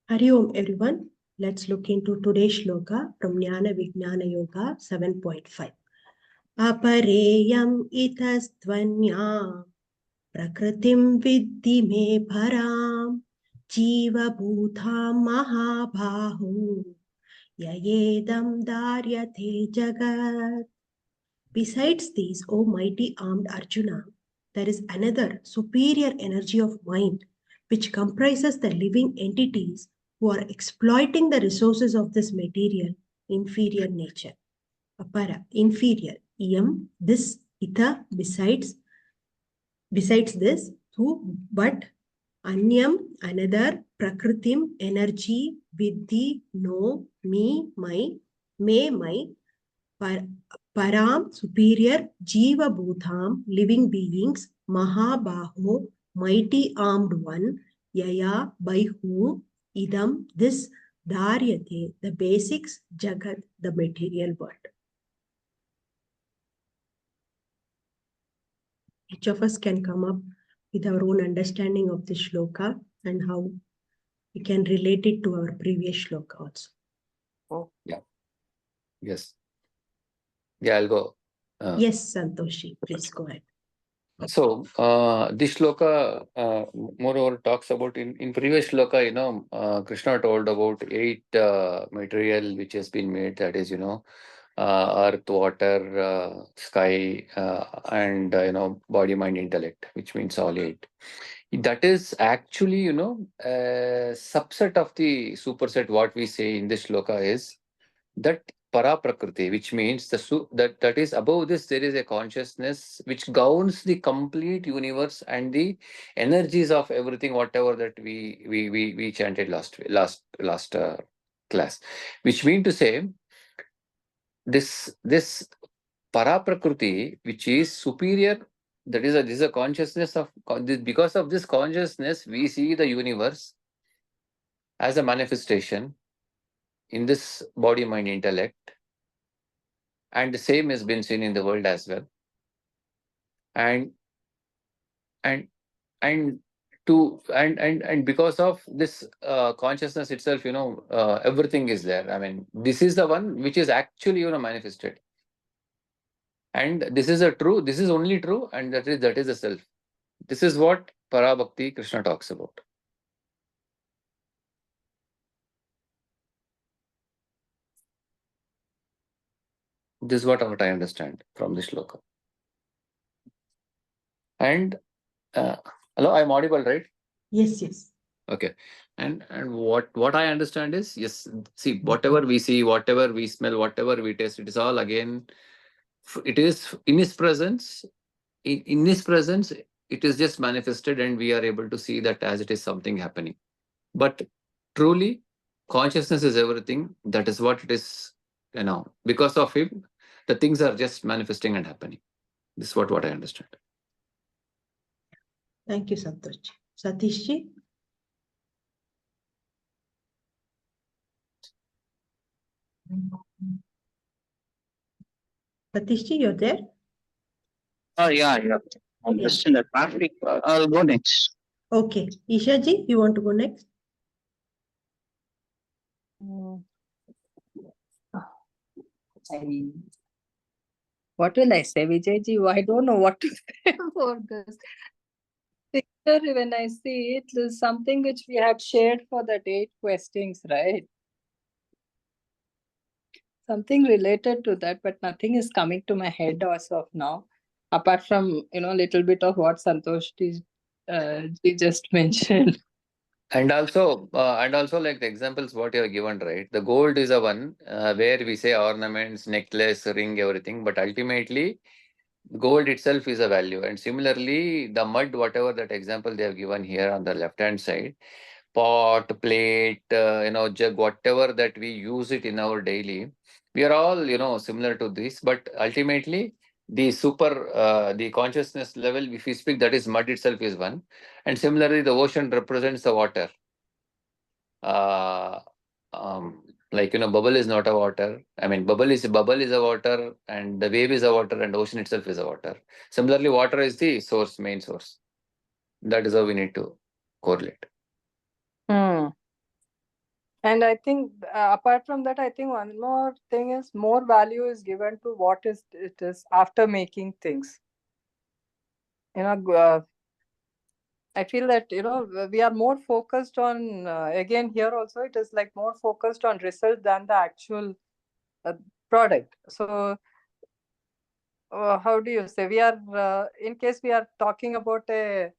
Hari Om everyone. Let's look into today's shloka from Jnana Vijnana Yoga 7.5. Apareyam itas tvanyāṁ prakṛitiṁ viddhi me parām jīva-bhūtāṁ mahā-bāho yayedaṁ dhāryate jagat. Besides these, O mighty armed Arjuna, there is another superior energy of mind which comprises the living entities who are exploiting the resources of this material, inferior nature. Aparā, inferior. Iyam, this, itaḥ, besides this, but anyām, another, prakṛitim, energy, viddhi, no, me, my, my, parām, superior, jīva-bhūtāṁ, living beings, mahā-bāho, mighty armed one, yayā, by whom, idam, this, dhāryate, the basics, jagat, the material world. Each of us can come up with our own understanding of this shloka and how we can relate it to our previous shloka also. Oh, yeah. Yes. Yeah, I'll go. Yes, Santoshi, please go ahead. So, this shloka, moreover, talks about in previous shloka, Krishna told about 8 material which has been made, that is, earth, water, sky, and, body, mind, intellect, which means all 8. That is actually, a subset of the superset. What we say in this shloka is that prakṛiti, which means that is above this there is a consciousness which governs the complete universe and the energies of everything, whatever that we chanted last class, which mean to say this prakṛiti, which is superior, that is this is a consciousness of, because of this consciousness we see the universe as a manifestation in this body, mind, intellect, and the same has been seen in the world as well. And because of this consciousness itself, everything is there. I mean, this is the one which is actually manifested, and this is this is only true, and that is the self. This is what Parabhakti Krishna talks about. This is what I understand from this shloka. And hello, I'm audible, right? Yes. Okay. And what I understand is, yes, see, whatever we see, whatever we smell, whatever we taste, it is all again, it is in his presence. In his presence, it is just manifested, and we are able to see that as it is something happening. But truly, consciousness is everything. That is what it is, because of him, the things are just manifesting and happening. This is what I understand. Thank you, Santoshi. Satishji? Satishji, you're there? Oh, yeah. I'm just in the traffic. I'll go next. Okay. Ishaji, you want to go next? What will I say, Vijayji? I don't know what to say for this. Picture, when I see it, is something which we had shared for that 8 questions, right? Something related to that, but nothing is coming to my head as of now, apart from little bit of what Santosh ji just mentioned. And also like the examples what you have given, right? The gold is a one where we say ornaments, necklace, ring, everything, but ultimately gold itself is a value. And similarly, the mud, whatever that example they have given here on the left hand side, pot, plate, jug, whatever that we use it in our daily, we are all similar to this, but ultimately the consciousness level, if we speak, that is mud itself is one. And similarly, the ocean represents the water. Bubble is not a water. I mean, bubble is a water, and the wave is a water, and ocean itself is a water. Similarly, water is the source, main source. That is how we need to correlate. And I think apart from that, I think one more thing is more value is given to what it is after making things. I feel that, we are more focused on, again, here also, it is like more focused on result than the actual product. So how do you say, we are, in case we are talking about the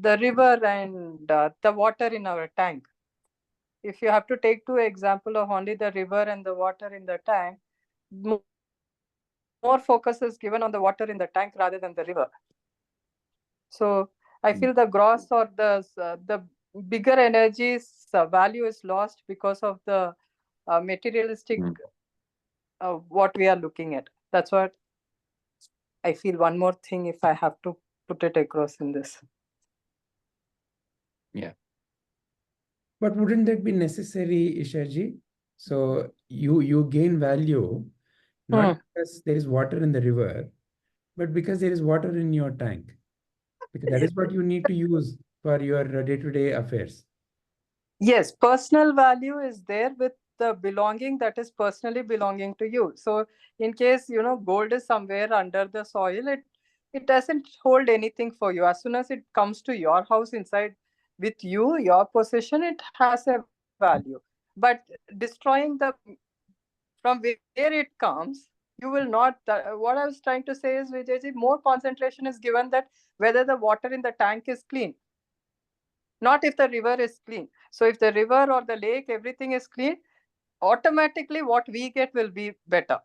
river and the water in our tank. If you have to take two example of only the river and the water in the tank, more focus is given on the water in the tank rather than the river. So I feel the gross or the bigger energies value is lost because of the materialistic what we are looking at. That's what I feel. One more thing, if I have to put it across in this. Yeah. But wouldn't that be necessary, Ishaji? So you gain value not because there is water in the river, but because there is water in your tank. Because that is what you need to use for your day-to-day affairs. Yes, personal value is there with the belonging that is personally belonging to you. So in case, gold is somewhere under the soil, it doesn't hold anything for you. As soon as it comes to your house inside with you, your possession, it has a value. But destroying from where it comes, you will not. What I was trying to say is, Vijayji, more concentration is given that whether the water in the tank is clean, not if the river is clean. So if the river or the lake, everything is clean, automatically what we get will be better.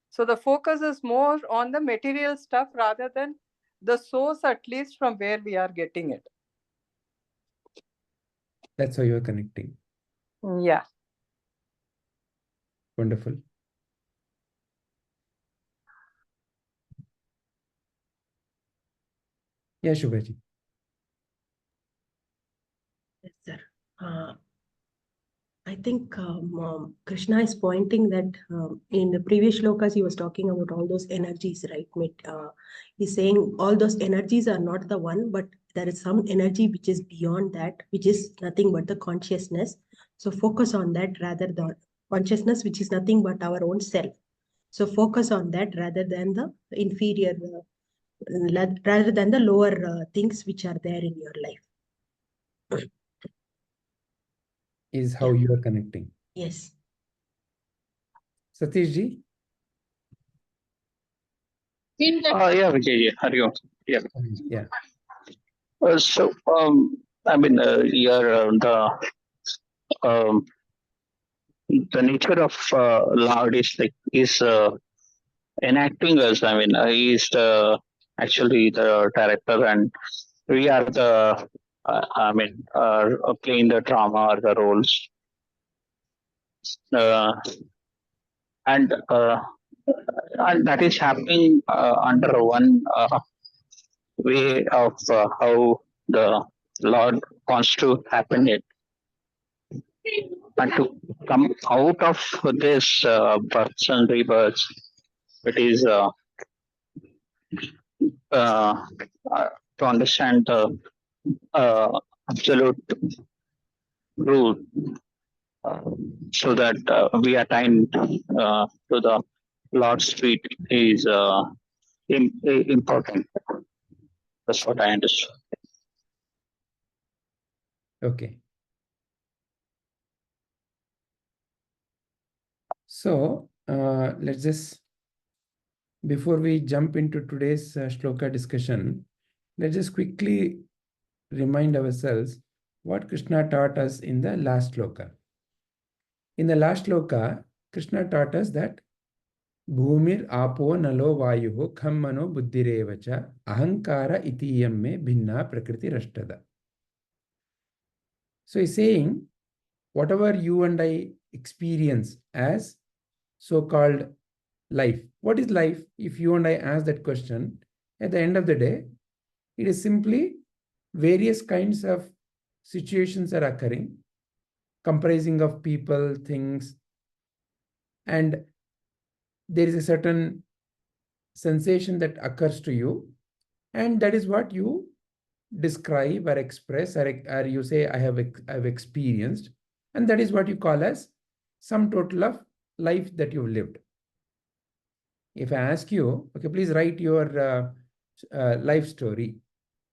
So the focus is more on the material stuff rather than the source, at least from where we are getting it. That's how you're connecting. Yeah. Wonderful. Yeah, Shubhaji. Yes, sir. I think Krishna is pointing that in the previous shlokas, he was talking about all those energies, right? He's saying all those energies are not the one, but there is some energy which is beyond that, which is nothing but the consciousness. So focus on that rather than consciousness, which is nothing but our own self. So focus on that rather than the inferior, rather than the lower things which are there in your life. Is how you are connecting. Yes. Satishji? Yeah, Vijay, Hariom. Yeah. Yeah. So, I mean, here the nature of Lord is like enacting us. I mean, he is actually the director, and we are the playing the drama or the roles, and that is happening under one way of how the Lord wants to happen it. And to come out of this births and rebirths, it is to understand the absolute truth, so that we attain to the Lord's feet is important. That's what I understood. Okay. So let's just, before we jump into today's shloka discussion, let's just quickly remind ourselves what Krishna taught us in the last shloka. In the last shloka, Krishna taught us that Bhumir apo nalo vayuho kham mano buddhirevacha ahankara iyam me bhinna prakriti rashtada. So he's saying, whatever you and I experience as so-called life. What is life? If you and I ask that question, at the end of the day, it is simply various kinds of situations are occurring, comprising of people, things, and there is a certain sensation that occurs to you, and that is what you describe or express, or you say, I've experienced. And that is what you call as sum total of life that you've lived. If I ask you, okay, please write your life story.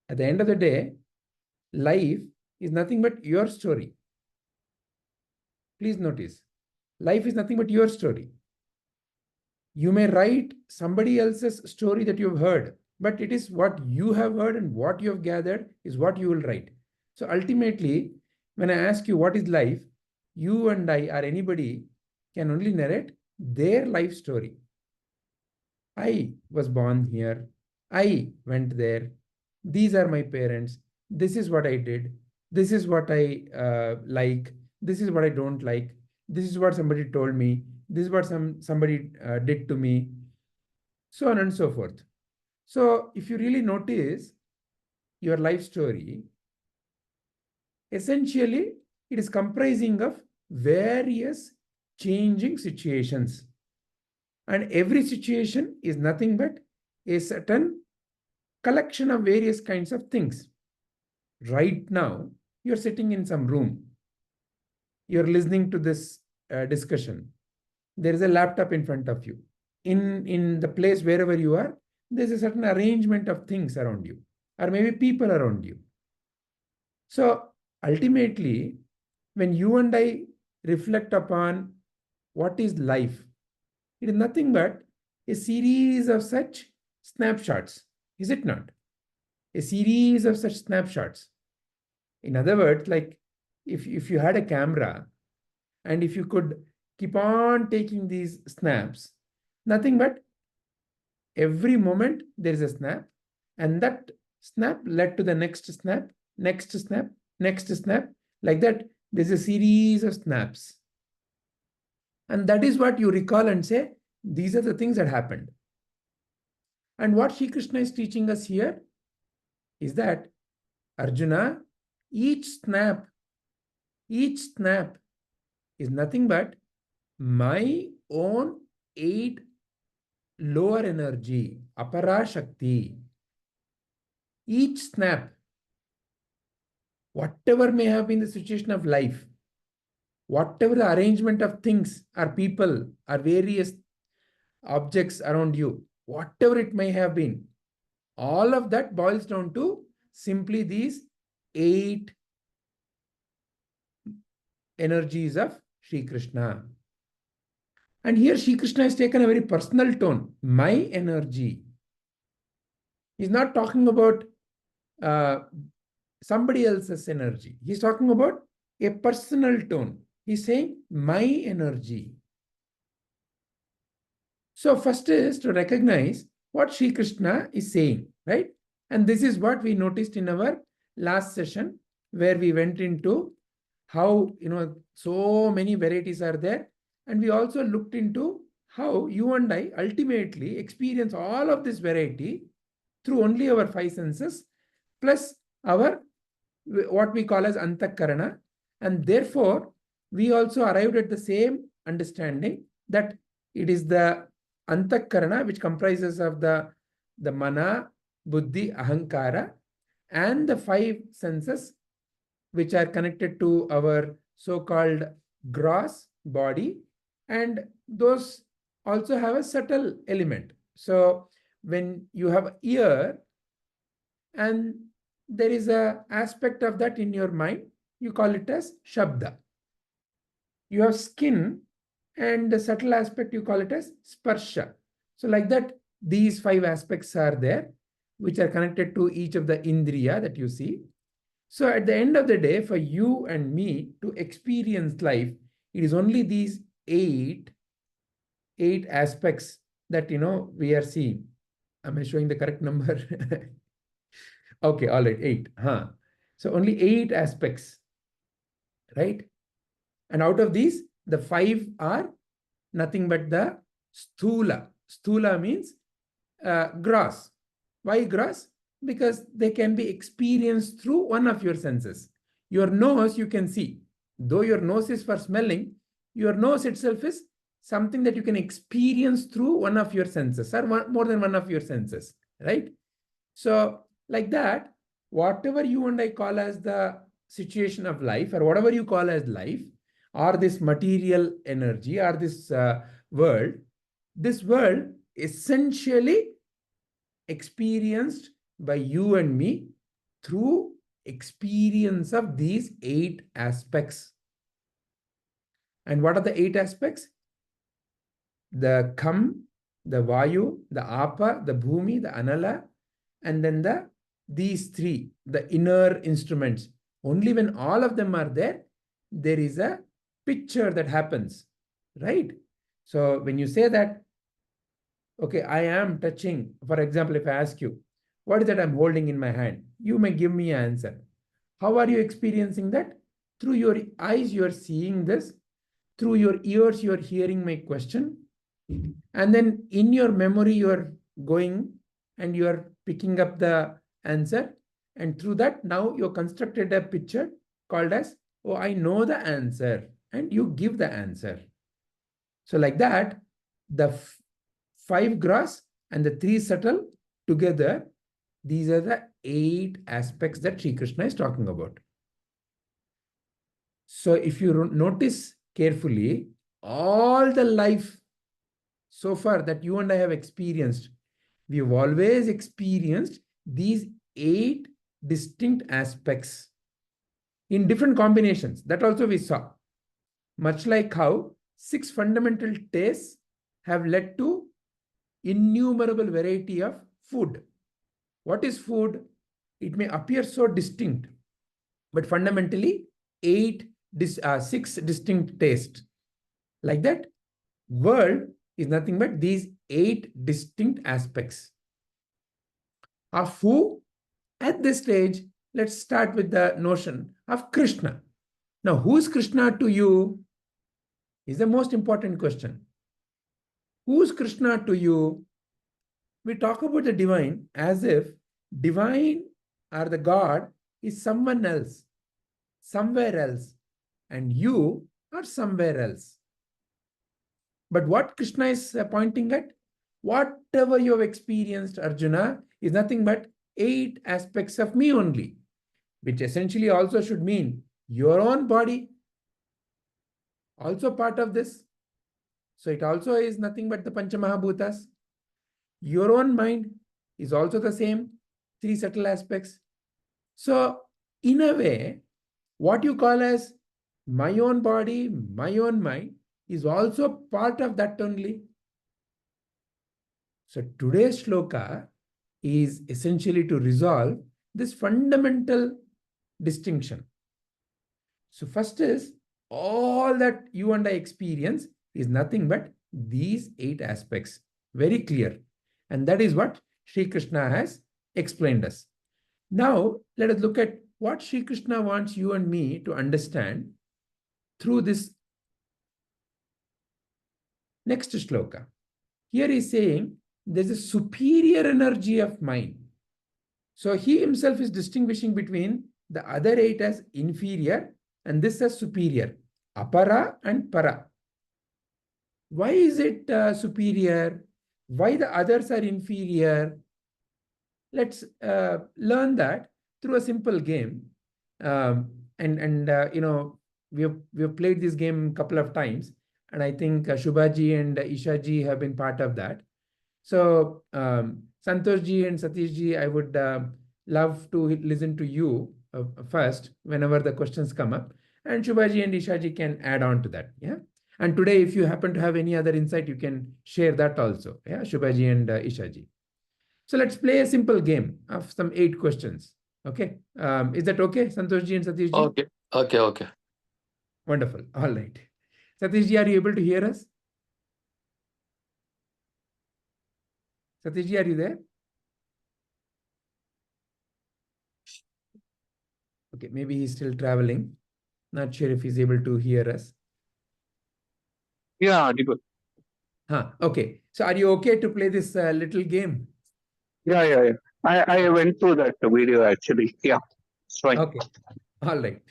At the end of the day, life is nothing but your story. Please notice, life is nothing but your story. You may write somebody else's story that you've heard, but it is what you have heard and what you have gathered is what you will write. So ultimately, when I ask you what is life, you and I or anybody can only narrate their life story. I was born here. I went there. These are my parents. This is what I did. This is what I like. This is what I don't like. This is what somebody told me. This is what somebody did to me. So on and so forth. So if you really notice your life story, essentially it is comprising of various changing situations. And every situation is nothing but a certain collection of various kinds of things. Right now, you're sitting in some room. You're listening to this discussion. There is a laptop in front of you. In the place wherever you are, there's a certain arrangement of things around you, or maybe people around you. So ultimately, when you and I reflect upon what is life, it is nothing but a series of such snapshots, is it not? A series of such snapshots. In other words, like if you had a camera and if you could keep on taking these snaps, nothing but every moment there is a snap, and that snap led to the next snap, next snap, next snap. Like that, there's a series of snaps. And that is what you recall and say, these are the things that happened. And what Sri Krishna is teaching us here is that, Arjuna, each snap is nothing but my own 8 lower energy, aparā shakti. Each snap, whatever may have been the situation of life, whatever the arrangement of things or people or various objects around you, whatever it may have been, all of that boils down to simply these 8 energies of Sri Krishna. And here Sri Krishna has taken a very personal tone. My energy. He's not talking about somebody else's energy. He's talking about a personal tone. He's saying my energy. So first is to recognize what Sri Krishna is saying, right? And this is what we noticed in our last session, where we went into how, so many varieties are there. And we also looked into how you and I ultimately experience all of this variety through only our 5 senses, plus our, what we call as antakarana. And therefore, we also arrived at the same understanding that it is the antakarana which comprises of the mana, buddhi, ahankara, and the 5 senses which are connected to our so-called gross body, and those also have a subtle element. So when you have ear and there is an aspect of that in your mind, you call it as shabda. You have skin and the subtle aspect, you call it as sparsha. So like that, these 5 aspects are there, which are connected to each of the indriya that you see. So at the end of the day, for you and me to experience life, it is only these 8 aspects that, we are seeing. Am I showing the correct number? Okay, all right, 8. So only 8 aspects, right? And out of these, the 5 are nothing but the sthula. Sthula means gross. Why gross? Because they can be experienced through one of your senses. Your nose, you can see. Though your nose is for smelling, your nose itself is something that you can experience through one of your senses, or more than one of your senses, right? So like that, whatever you and I call as the situation of life, or whatever you call as life, or this material energy or this world essentially experienced by you and me through experience of these 8 aspects. And what are the 8 aspects? The kham, the vayu, the apa, the bhumi, the anala, and then these 3, the inner instruments. Only when all of them are there, there is a picture that happens, right? So when you say that, okay, I am touching, for example, if I ask you, what is that I'm holding in my hand? You may give me an answer. How are you experiencing that? Through your eyes, you are seeing this. Through your ears, you are hearing my question. And then in your memory, you are going and you are picking up the answer. And through that, now you constructed a picture called as, oh, I know the answer. And you give the answer. So like that, the 5 gross and the 3 subtle together, these are the 8 aspects that Sri Krishna is talking about. So if you notice carefully, all the life so far that you and I have experienced, we have always experienced these 8 distinct aspects in different combinations. That also we saw. Much like how 6 fundamental tastes have led to innumerable variety of food. What is food? It may appear so distinct, but fundamentally 6 distinct tastes. Like that, world is nothing but these 8 distinct aspects. Of who? At this stage, let's start with the notion of Krishna. Now, who is Krishna to you? Is the most important question. Who is Krishna to you? We talk about the divine as if divine or the God is someone else, somewhere else, and you are somewhere else. But what Krishna is pointing at, whatever you have experienced, Arjuna, is nothing but 8 aspects of me only, which essentially also should mean your own body, also part of this. So it also is nothing but the pancha mahā-bhūtas. Your own mind is also the same 3 subtle aspects. So in a way, what you call as my own body, my own mind is also part of that only. So today's shloka is essentially to resolve this fundamental distinction. So first is, all that you and I experience is nothing but these 8 aspects. Very clear. And that is what Sri Krishna has explained us. Now, let us look at what Sri Krishna wants you and me to understand through this next shloka. Here he is saying there's a superior energy of mind. So he himself is distinguishing between the other 8 as inferior and this as superior, aparā and parā. Why is it superior? Why the others are inferior? Let's learn that through a simple game. You know, we have played this game a couple of times, and I think Shubhaji and Ishaji have been part of that. So Santoshji and Satishji, I would love to listen to you first whenever the questions come up, and Shubhaji and Ishaji can add on to that. Yeah. And today, if you happen to have any other insight, you can share that also. Yeah, Shubhaji and Ishaji. So let's play a simple game of some 8 questions. Okay. Is that okay, Santoshji and Satishji? Okay. Wonderful. All right. Satishji, are you able to hear us? Satishji, are you there? Okay, maybe he's still traveling. Not sure if he's able to hear us. Yeah, audible. Okay. So are you okay to play this little game? Yeah. I went through that video actually. Yeah, it's fine. Okay. All right.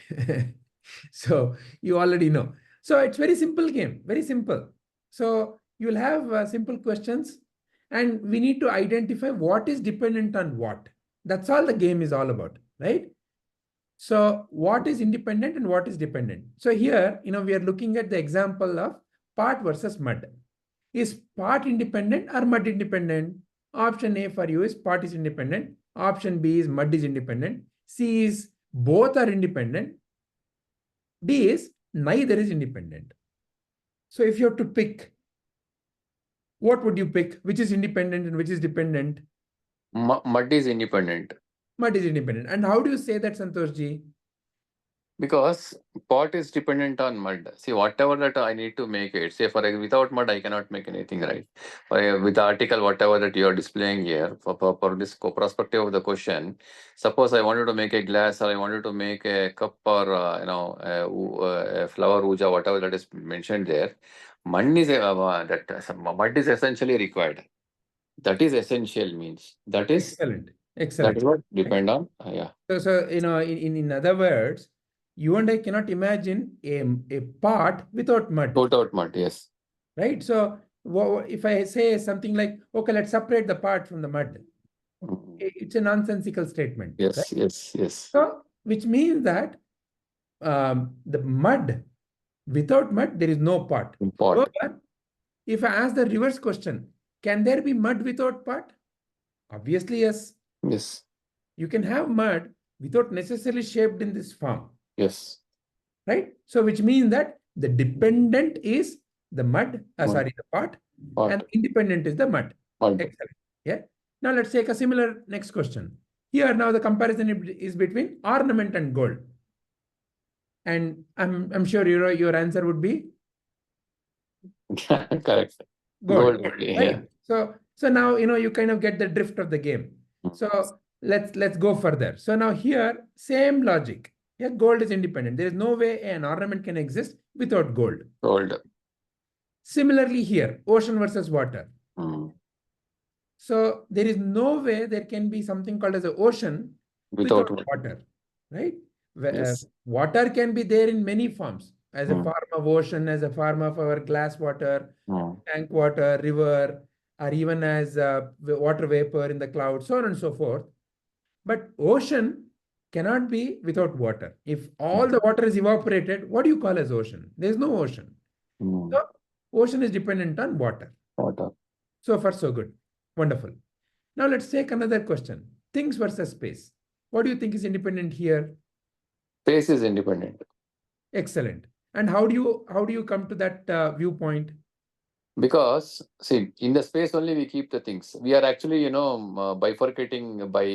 So you already know. So it's very simple game, very simple. So you'll have simple questions, and we need to identify what is dependent on what. That's all the game is all about, right? So what is independent and what is dependent? So here, we are looking at the example of pot versus mud. Is pot independent or mud independent? Option A for you is pot is independent. Option B is mud is independent. C is both are independent. D is neither is independent. So if you have to pick, what would you pick? Which is independent and which is dependent? Mud is independent. Mud is independent. And how do you say that, Santoshji? Because pot is dependent on mud. See, whatever that I need to make it, say without mud, I cannot make anything, right? With the article, whatever that you are displaying here, for this perspective of the question, suppose I wanted to make a glass or I wanted to make a cup or, a flower uja, whatever that is mentioned there, mud is essentially required. That is essential means. That is Excellent. That Excellent. is what depend on. Yeah. So in other words, you and I cannot imagine a pot without mud, Without mud, yes. right? So if I say something like, okay, let's separate the pot from the mud, it's a nonsensical statement. Yes, right? yes. So which means that the mud, without mud, there is no pot. Pot. However, if I ask the reverse question, can there be mud without pot? Obviously, yes. Yes. You can have mud without necessarily shaped in this form. Yes. Right? So which means that the dependent is the mud, the pot, and independent is the mud. Mud. Excellent. Yeah. Now let's take a similar next question. Here now the comparison is between ornament and gold. And I'm sure your answer would be Correct. gold. Gold, yeah. Right? So now you kind of get the drift of the game. So let's go further. So now here, same logic. Here, gold is independent. There is no way an ornament can exist without gold. Gold. Similarly here, ocean versus water. Mm. So there is no way there can be something called as an ocean without water, right? Yes. Water can be there in many forms, as a form of ocean, as a form of our glass water, tank water, river, or even as water vapor in the clouds, so on and so forth. But ocean cannot be without water. If all the water is evaporated, what do you call as ocean? There is no ocean. So ocean is dependent on water. Water. So far, so good. Wonderful. Now let's take another question. Things versus space. What do you think is independent here? Space is independent. Excellent. And how do you come to that viewpoint? Because see, in the space only we keep the things. We are actually, bifurcating by,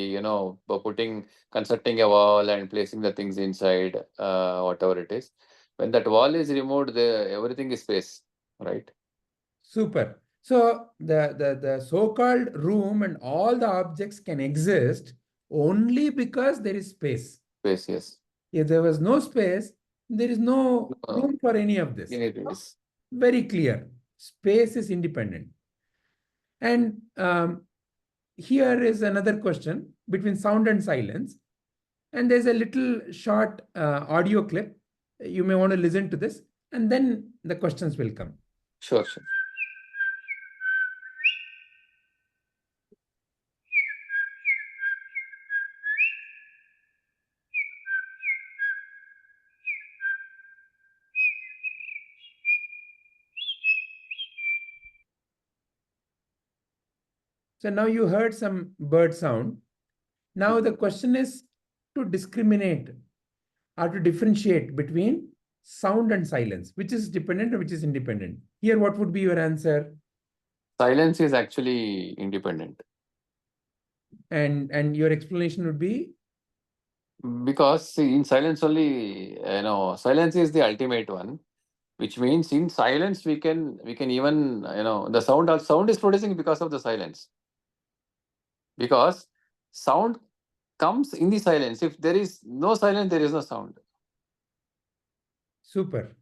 constructing a wall and placing the things inside, whatever it is. When that wall is removed, everything is space, right? Super. So the so-called room and all the objects can exist only because there is space. Space, yes. If there was no space, there is no room for any of this. It is. Very clear. Space is independent. And here is another question between sound and silence. And there's a little short audio clip. You may want to listen to this, and then the questions will come. Sure. So now you heard some bird sound. Now the question is to discriminate or to differentiate between sound and silence, which is dependent or which is independent. Here, what would be your answer? Silence is actually independent. And your explanation would be? Because see, in silence only, silence is the ultimate one, which means in silence we can even, the sound is producing because of the silence. Because sound comes in the silence. If there is no silence, there is no sound. Super.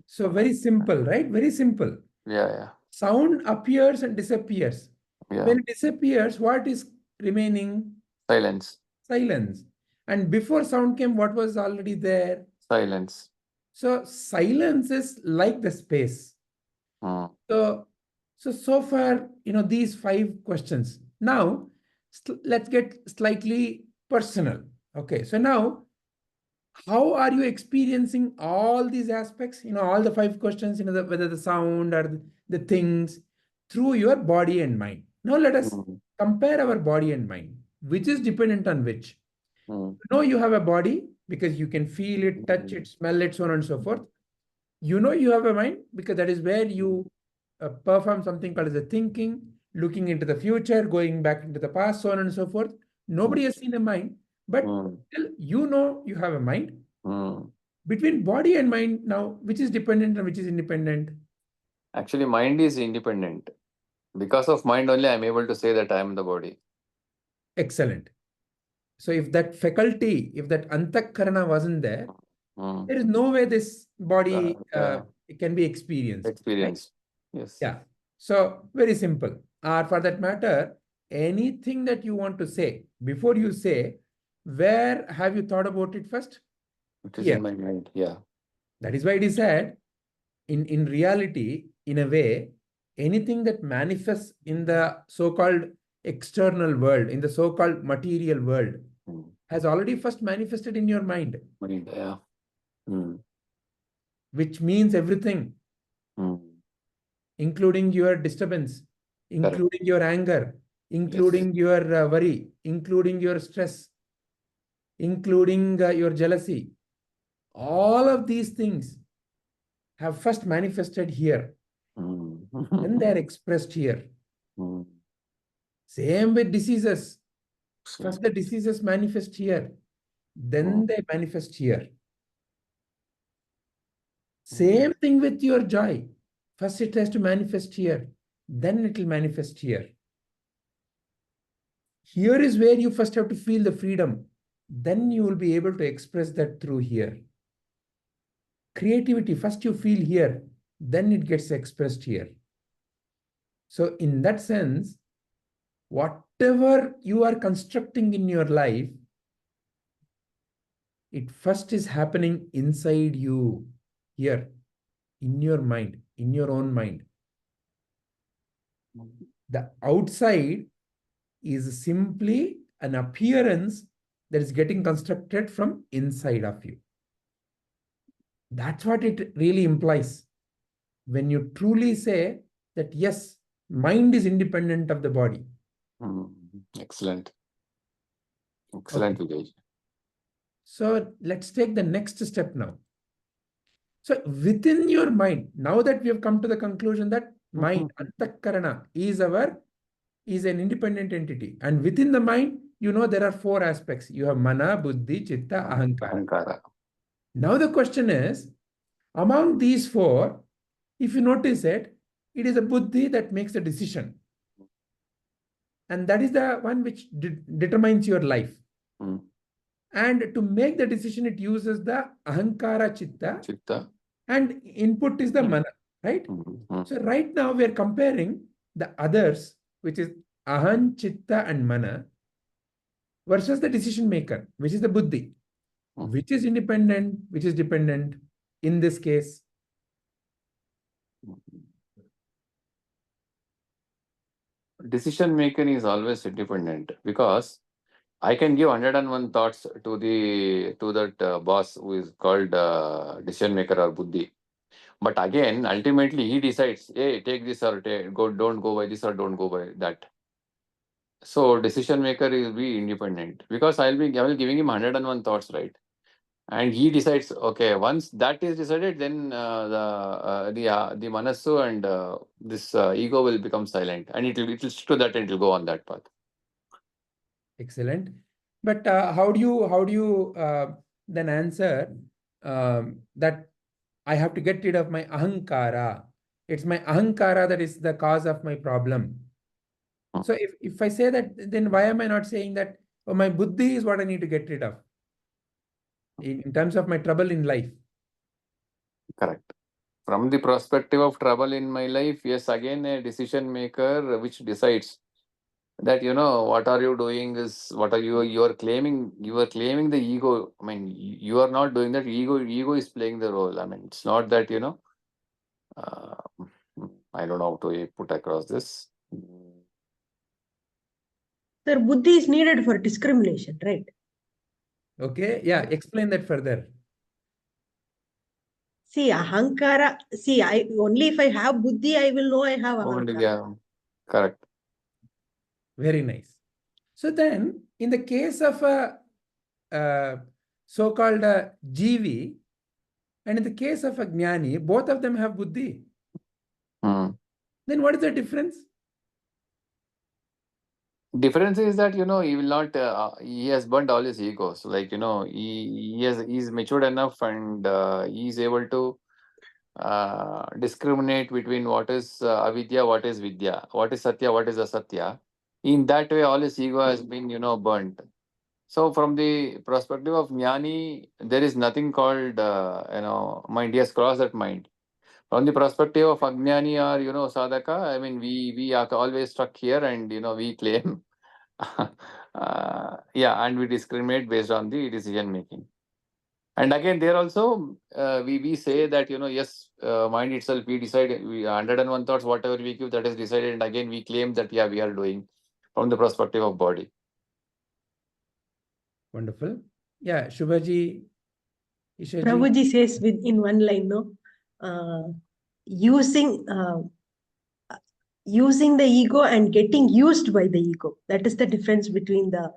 So very simple, right? Very simple. Yeah. Sound appears and disappears. Yeah. When it disappears, what is remaining? Silence. Silence. And before sound came, what was already there? Silence. So silence is like the space. So far, these 5 questions. Now, let's get slightly personal. Okay, so now how are you experiencing all these aspects? All the 5 questions, whether the sound or the things, through your body and mind. Now let us compare our body and mind. Which is dependent on which? You have a body because you can feel it, touch it, smell it, so on and so forth. You have a mind because that is where you perform something called as a thinking, looking into the future, going back into the past, so on and so forth. Nobody has seen a mind, but still you have a mind. Between body and mind now, which is dependent and which is independent? Actually, mind is independent. Because of mind only, I am able to say that I am the body. Excellent. So if that faculty, if that antakarana wasn't there, there is no way this body it can be experienced. Experienced. Right? Yes. Yeah. So very simple. Or for that matter, anything that you want to say, before you say, where have you thought about it first? It is in my mind. Yeah. That is why it is said, in reality, in a way, anything that manifests in the so-called external world, in the so-called material world, has already first manifested in your mind. Mind, yeah. Which means everything, including your disturbance, including your anger, including your worry, including your stress, including your jealousy. All of these things have first manifested here. Then they are expressed here. Same with diseases. First the diseases manifest here. Then they manifest here. Same thing with your joy. First it has to manifest here. Then it will manifest here. Here is where you first have to feel the freedom. Then you will be able to express that through here. Creativity, first you feel here. Then it gets expressed here. So in that sense, whatever you are constructing in your life, it first is happening inside you, here, in your mind, in your own mind. The outside is simply an appearance that is getting constructed from inside of you. That's what it really implies. When you truly say that, yes, mind is independent of the body. Excellent. Excellent, Vijay. So let's take the next step now. So within your mind, now that we have come to the conclusion that mind, antakarana, is an independent entity. And within the mind, there are 4 aspects. You have mana, buddhi, chitta, ahankara. Now the question is, among these 4, if you notice it, it is a buddhi that makes the decision. And that is the one which determines your life. And to make the decision, it uses the ahankara chitta. And input is the mana, right? So right now we are comparing the others, which is ahan, chitta and mana, versus the decision maker, which is the buddhi. Which is independent, which is dependent in this case? Decision maker is always independent because I can give 101 thoughts to that boss who is called decision maker or buddhi. But again, ultimately he decides, hey, take this or don't go by this or don't go by that. So decision maker will be independent because I will giving him 101 thoughts, right? And he decides, okay, once that is decided, then the manasu and this ego will become silent, and it will stick to that and it will go on that path. Excellent. But how do you then answer that I have to get rid of my ahankara? It's my ahankara that is the cause of my problem. So if I say that, then why am I not saying that, oh, my buddhi is what I need to get rid of in terms of my trouble in life? Correct. From the perspective of trouble in my life, yes, again a decision maker which decides that, what are you doing is, what are you are claiming the ego. I mean, you are not doing that. Ego is playing the role. I mean, it's not that, I don't know how to put across this. Sir, buddhi is needed for discrimination, right? Okay, yeah, explain that further. See, ahankara, see, only if I have buddhi, I will know I have Only, ahankara. yeah, correct. Very nice. So then, in the case of a so-called jivi, and in the case of a jnani, both of them have buddhi. Then what is the difference? Difference is that, he will not, he has burnt all his egos. Like, he's matured enough, and he is able to discriminate between what is avidya, what is vidya, what is satya, what is asatya. In that way, all his ego has been, burnt. So from the perspective of jnani, there is nothing called, mind. He has crossed that mind. From the perspective of ajnani or, sadhaka, I mean, we are always stuck here, and, we claim, and we discriminate based on the decision making. And again, there also, we say that, yes, mind itself, we decide, 101 thoughts, whatever we give, that is decided. And again, we claim that, we are doing from the perspective of body. Wonderful. Yeah, Shubhaji, Ishaji. Prabhuji says in one line, no, using the ego and getting used by the ego. That is the difference between the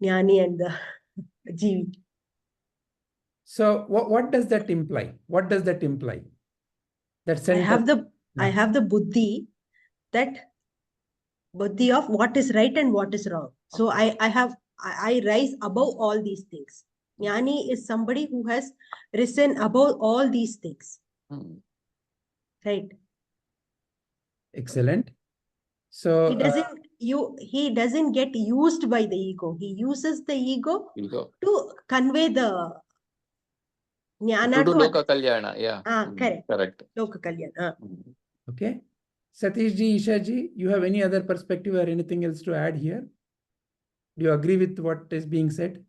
jnani and the jivi. So what does that imply? What does that imply? That sentence. I have the buddhi, that buddhi of what is right and what is wrong. So I rise above all these things. Jnani is somebody who has risen above all these things. Right. Excellent. So he doesn't get used by the ego. He uses the ego to convey the jnana to loka kalyana. Yeah. Correct. Loka kalyana. Okay. Satishji, Ishaji, you have any other perspective or anything else to add here? Do you agree with what is being said?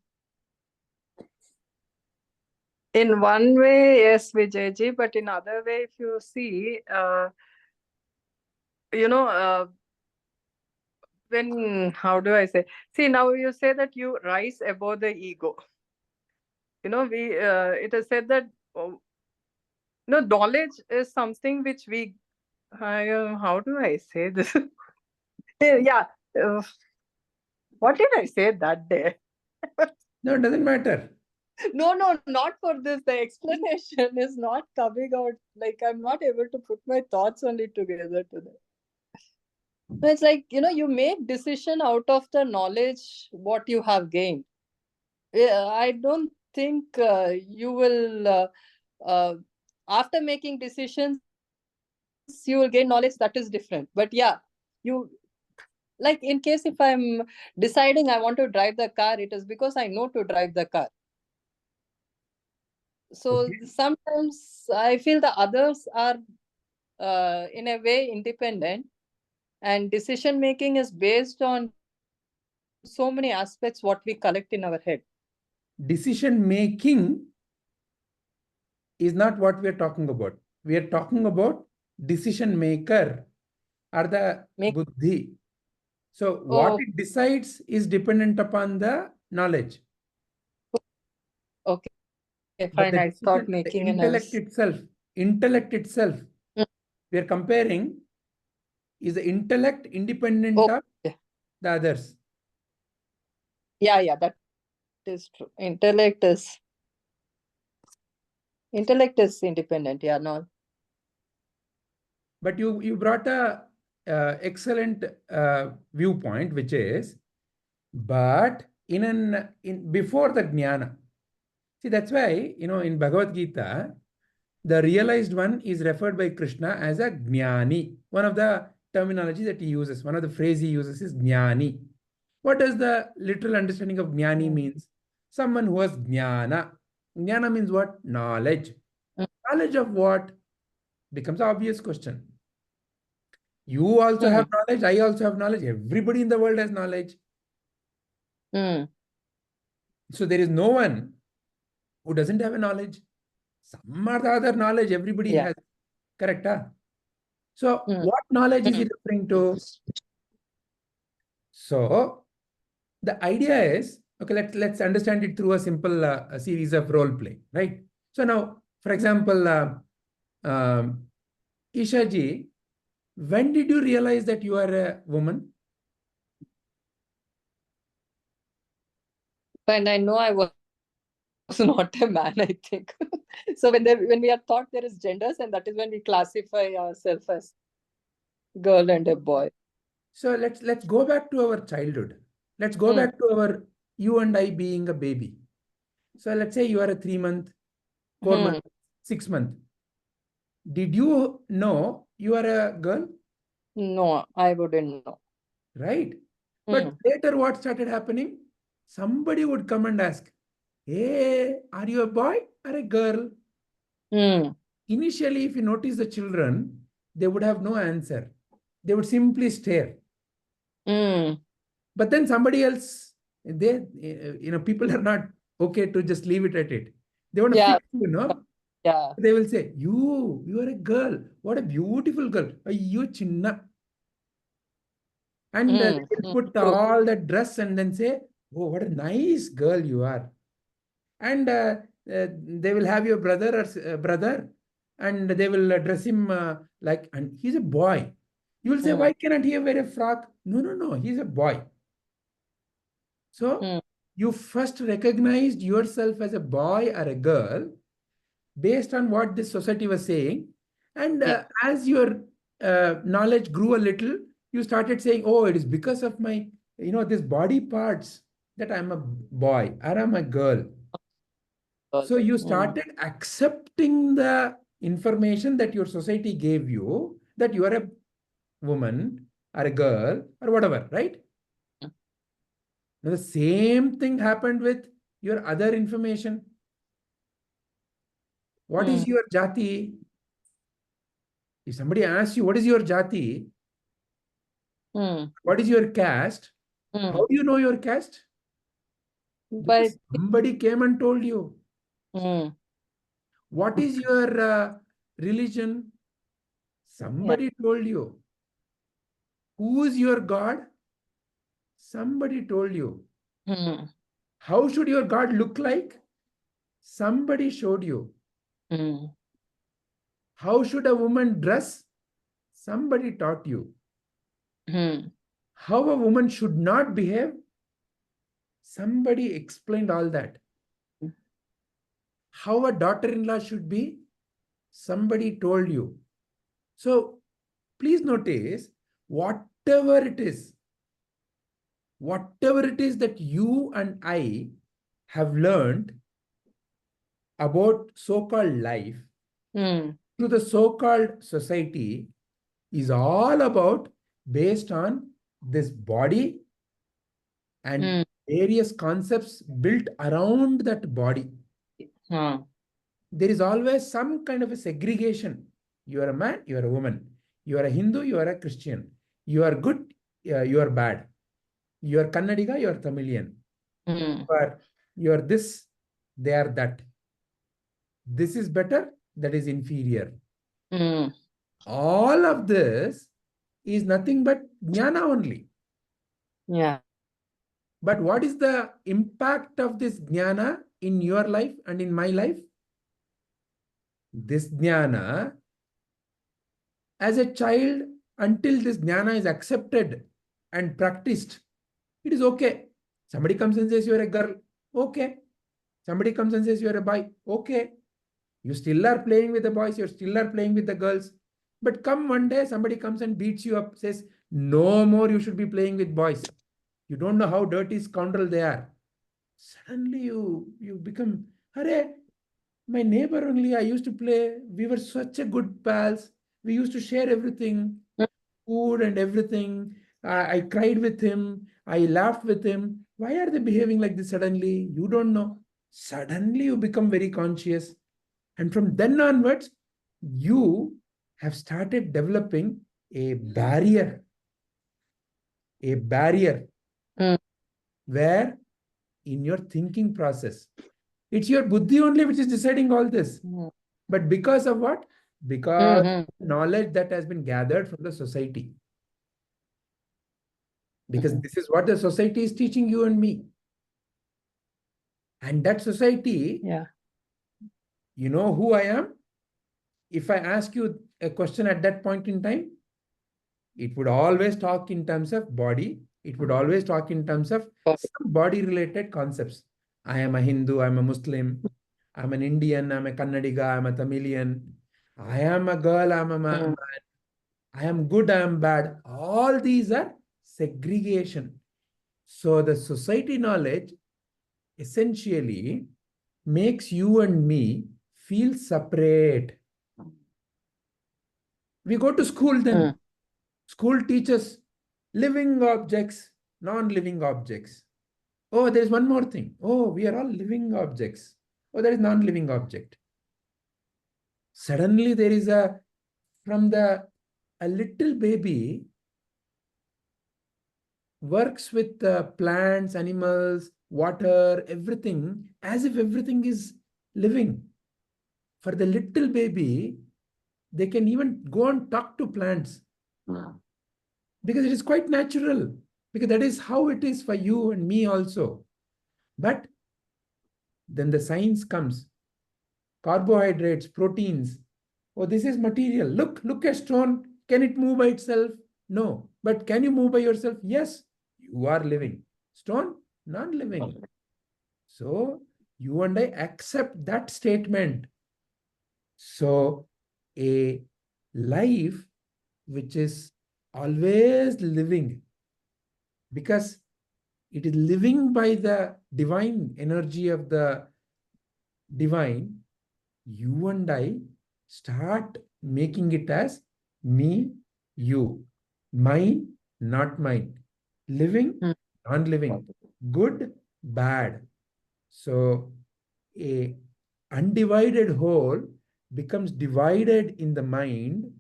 In one way, yes, Vijayji, but in other way, if you see, when, how do I say? See, now you say that you rise above the ego. It is said that knowledge is something which we, how do I say this? Yeah. What did I say that day? No, it doesn't matter. No, not for this. The explanation is not coming out. Like, I'm not able to put my thoughts on it together today. It's like, you make decision out of the knowledge what you have gained. I don't think you will, after making decisions, you will gain knowledge that is different. But yeah, like in case if I'm deciding I want to drive the car, it is because I know to drive the car. So sometimes I feel the others are in a way independent, and decision making is based on so many aspects what we collect in our head. Decision making is not what we are talking about. We are talking about decision maker or the buddhi. So what it decides is dependent upon the knowledge. Okay, fine. I thought making intellect itself. We are comparing, is the intellect independent of the others? Yeah, that is true. Intellect is independent. Yeah, no. But you brought a excellent viewpoint, which is, but before the jnana. See, that's why, in Bhagavad Gita, the realized one is referred by Krishna as a jnani. One of the terminology that he uses, one of the phrase he uses is jnani. What does the literal understanding of jnani means? Someone who has jnana. Jnana means what? Knowledge. Knowledge of what? Becomes an obvious question. You also have knowledge. I also have knowledge. Everybody in the world has knowledge. So there is no one who doesn't have a knowledge. Some or the other knowledge everybody has. Correct? Huh? So what knowledge is he referring to? So the idea is Okay, let's understand it through a simple a series of role play, right? So now, for example, Isha ji, when did you realize that you are a woman? And I know I was not a man, I think. So when we are taught there is genders, and that is when we classify ourselves as girl and a boy. So let's go back to our childhood. Let's go back to our you and I being a baby. So let's say you are a 3-month, 4-month, 6-month. Did you know you are a girl? No, I wouldn't know. Right? But later what started happening? Somebody would come and ask, hey, are you a boy or a girl? Initially, if you notice the children, they would have no answer. They would simply stare. But then somebody else, people are not okay to just leave it at it. They want to fix, Yeah. They will say, you are a girl. What a beautiful girl. You chinna. And they will put all that dress and then say, oh, what a nice girl you are. And they will have your brother or brother, and they will dress him and he's a boy. You will say, why cannot he wear a frock? No, he's a boy. So you first recognized yourself as a boy or a girl based on what this society was saying. And as your knowledge grew a little, you started saying, oh, it is because of my, this body parts that I'm a boy or I'm a girl. So you started accepting the information that your society gave you, that you are a woman or a girl or whatever, right? Now the same thing happened with your other information. What is your jati? If somebody asks you, what is your jati? What is your caste? How do you know your caste? Because somebody came and told you. What is your religion? Somebody told you. Who is your God? Somebody told you. How should your God look like? Somebody showed you. How should a woman dress? Somebody taught you. How a woman should not behave? Somebody explained all that. How a daughter-in-law should be? Somebody told you. So please notice, whatever it is that you and I have learned about so-called life through the so-called society is all about based on this body and various concepts built around that body. There is always some kind of a segregation. You are a man, you are a woman. You are a Hindu, you are a Christian. You are good, you are bad. You are Kannadiga, you are Tamilian. You are this, they are that. This is better, that is inferior. All of this is nothing but jnana only. Yeah. But what is the impact of this jnana in your life and in my life? This jnana, as a child, until this jnana is accepted and practiced, it is okay. Somebody comes and says you are a girl, okay. Somebody comes and says you are a boy, okay. You still are playing with the boys, you still are playing with the girls. But come one day, somebody comes and beats you up, says, no more you should be playing with boys. You don't know how dirty scoundrel they are. Suddenly you become, Hare, my neighbor only, I used to play. We were such a good pals. We used to share everything, food and everything. I cried with him. I laughed with him. Why are they behaving like this suddenly? You don't know. Suddenly you become very conscious. And from then onwards, you have started developing a barrier. A barrier where in your thinking process, it's your buddhi only which is deciding all this. But because of what? Because of knowledge that has been gathered from the society. Because this is what the society is teaching you and me. And that society, Yeah. you know who I am? If I ask you a question at that point in time, it would always talk in terms of body. It would always talk in terms of some body-related concepts. I am a Hindu, I'm a Muslim, I'm an Indian, I'm a Kannadiga, I'm a Tamilian, I am a girl, I'm a man, I am good, I am bad. All these are segregation. So the society knowledge essentially makes you and me feel separate. We go to school then. School teaches living objects, non-living objects. Oh, there's one more thing. Oh, we are all living objects. Oh, there is non-living object. Suddenly there is a little baby works with plants, animals, water, everything, as if everything is living. For the little baby, they can even go and talk to plants. Because it is quite natural. Because that is how it is for you and me also. But then the science comes. Carbohydrates, proteins. Oh, this is material. Look at stone. Can it move by itself? No. But can you move by yourself? Yes. You are living. Stone, non-living. So you and I accept that statement. So a life which is always living, because it is living by the divine energy of the divine, you and I start making it as me, you, mine, not mine, living, non-living, good, bad. So a undivided whole becomes divided in the mind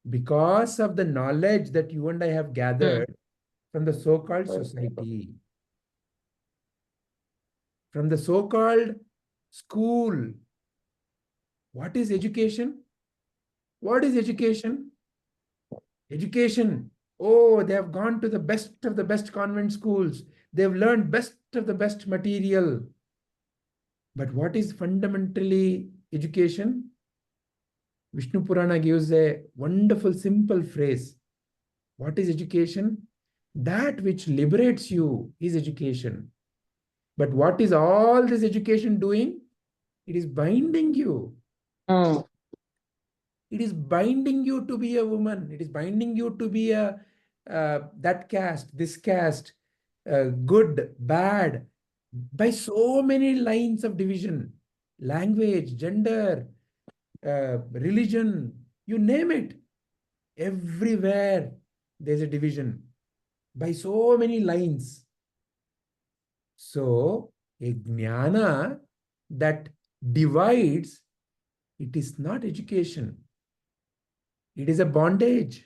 because of the knowledge that you and I have gathered from the so-called society, from the so-called school. What is education? What is education? Education. Oh, they have gone to the best of the best convent schools. They've learned best of the best material. But what is fundamentally education? Vishnu Purana gives a wonderful, simple phrase. What is education? That which liberates you is education. But what is all this education doing? It is binding you. It is binding you to be a woman. It is binding you to be a that caste, this caste, good, bad, by so many lines of division, language, gender, religion, you name it. Everywhere there's a division by so many lines. So a jnana that divides, it is not education. It is a bondage.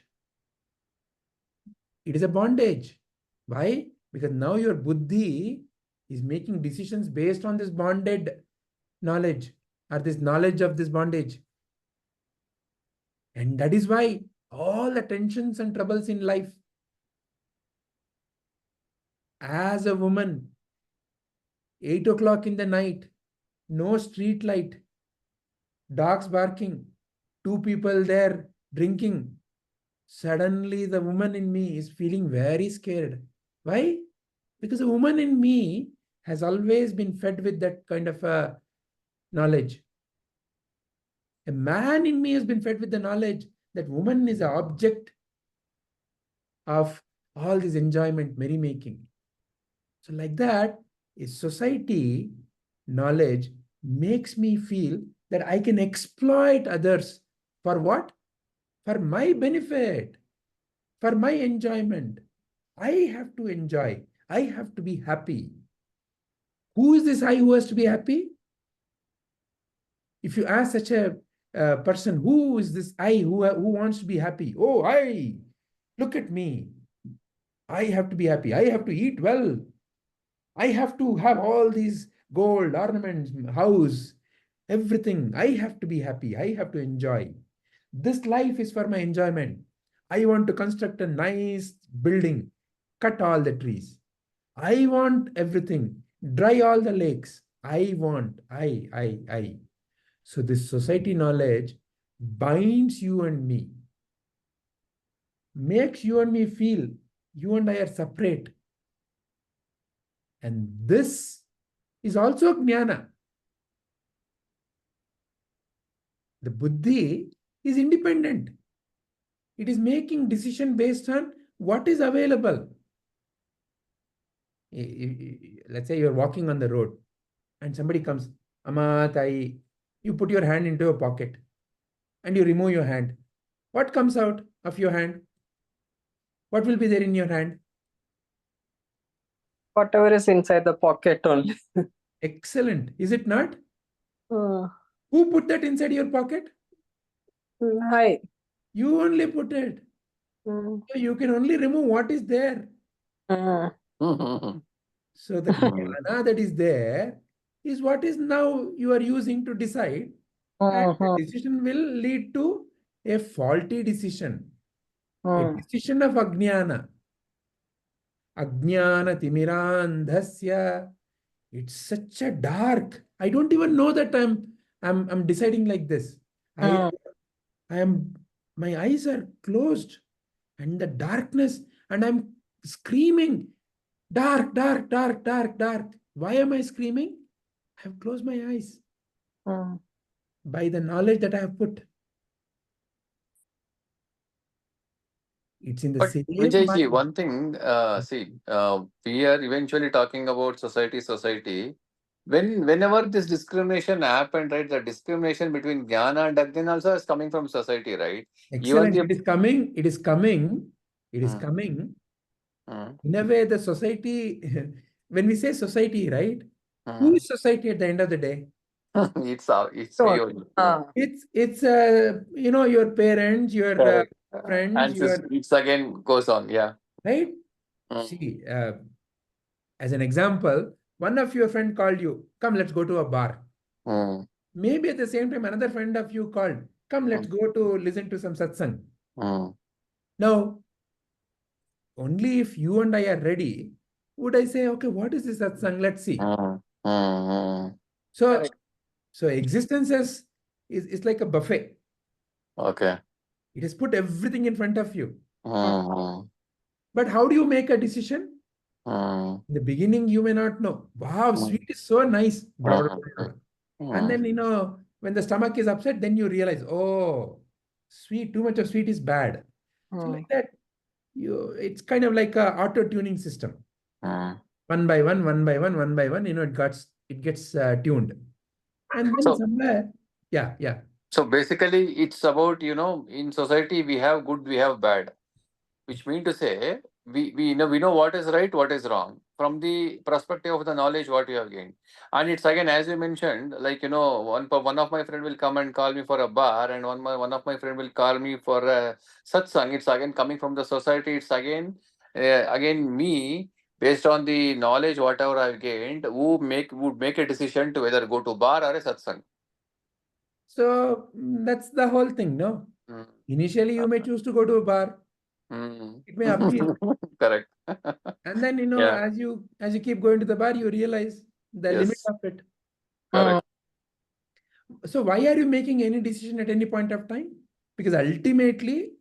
It is a bondage. Why? Because now your buddhi is making decisions based on this bonded knowledge or this knowledge of this bondage. And that is why all the tensions and troubles in life. As a woman, 8 o'clock in the night, no street light, dogs barking, 2 people there drinking. Suddenly the woman in me is feeling very scared. Why? Because the woman in me has always been fed with that kind of a knowledge. A man in me has been fed with the knowledge that woman is an object of all this enjoyment, merrymaking. So like that, a society knowledge makes me feel that I can exploit others for what? For my benefit, for my enjoyment. I have to enjoy. I have to be happy. Who is this I who has to be happy? If you ask such a person, who is this I who wants to be happy? Oh, I, look at me. I have to be happy. I have to eat well. I have to have all these gold, ornaments, house, everything. I have to be happy. I have to enjoy. This life is for my enjoyment. I want to construct a nice building, cut all the trees. I want everything, dry all the lakes. I want, I. So this society knowledge binds you and me, makes you and me feel you and I are separate. And this is also jnana. The buddhi is independent. It is making decision based on what is available. Let's say you're walking on the road and somebody comes, Amma, Tai, you put your hand into your pocket and you remove your hand. What comes out of your hand? What will be there in your hand? Whatever is inside the pocket only. Excellent. Is it not? Who put that inside your pocket? Hi. You only put it. So you can only remove what is there. So the jnana that is there is what is now you are using to decide. And the decision will lead to a faulty decision. A decision of ajnana. Ajnana timirandhasya. It's such a dark. I don't even know that I'm deciding like this. I am, my eyes are closed and the darkness, and I'm screaming, dark, dark, dark, dark, dark. Why am I screaming? I have closed my eyes by the knowledge that I have put. It's in the But same Vijayji, mind. one thing, we are eventually talking about society. Whenever this discrimination happened, right, the discrimination between jnana and ajnana also is coming from society, right? Excellent. Even It is coming. It is coming. It is Hmm. coming. Hmm. In a way, the society, when we say society, right? Hmm. Who is society at the end of the day? it's we only. It's you know, your parents, your Correct. friends, And your, it's again goes on, yeah. right? Hmm. See, as an example, one of your friend called you, come, let's go to a bar. Hmm. Maybe at the same time, another friend of you called, come, let's go to listen to some satsang. Now, only if you and I are ready, would I say, okay, what is this satsang? Let's see. So, so existence is like a buffet. Okay. It has put everything in front of you. Hmm. But how do you make a decision? Hmm. In the beginning, you may not know. Wow, sweet is so nice. Blah, blah, blah, blah. And then, you know, when the stomach is upset, then you realize, oh, sweet, too much of sweet is bad. So like that, it's kind of like a auto-tuning system. One by one, one by one, one by one, you know, it gets tuned. And then So- somewhere, yeah. So basically, it's about, you know, in society we have good, we have bad, which mean to say we know what is right, what is wrong from the perspective of the knowledge what you have gained. And it's again, as you mentioned, like, you know, one of my friend will come and call me for a bar, and one of my friend will call me for a satsang. It's again coming from the society. It's again me, based on the knowledge whatever I've gained, would make a decision to whether go to bar or a satsang. So that's the whole thing, no? Initially, you may choose to go to a bar. It may appeal. Correct. And then, you know, Yeah. as you keep going to the bar, you realize the limit Yes. of it. Correct. So why are you making any decision at any point of time? Because ultimately,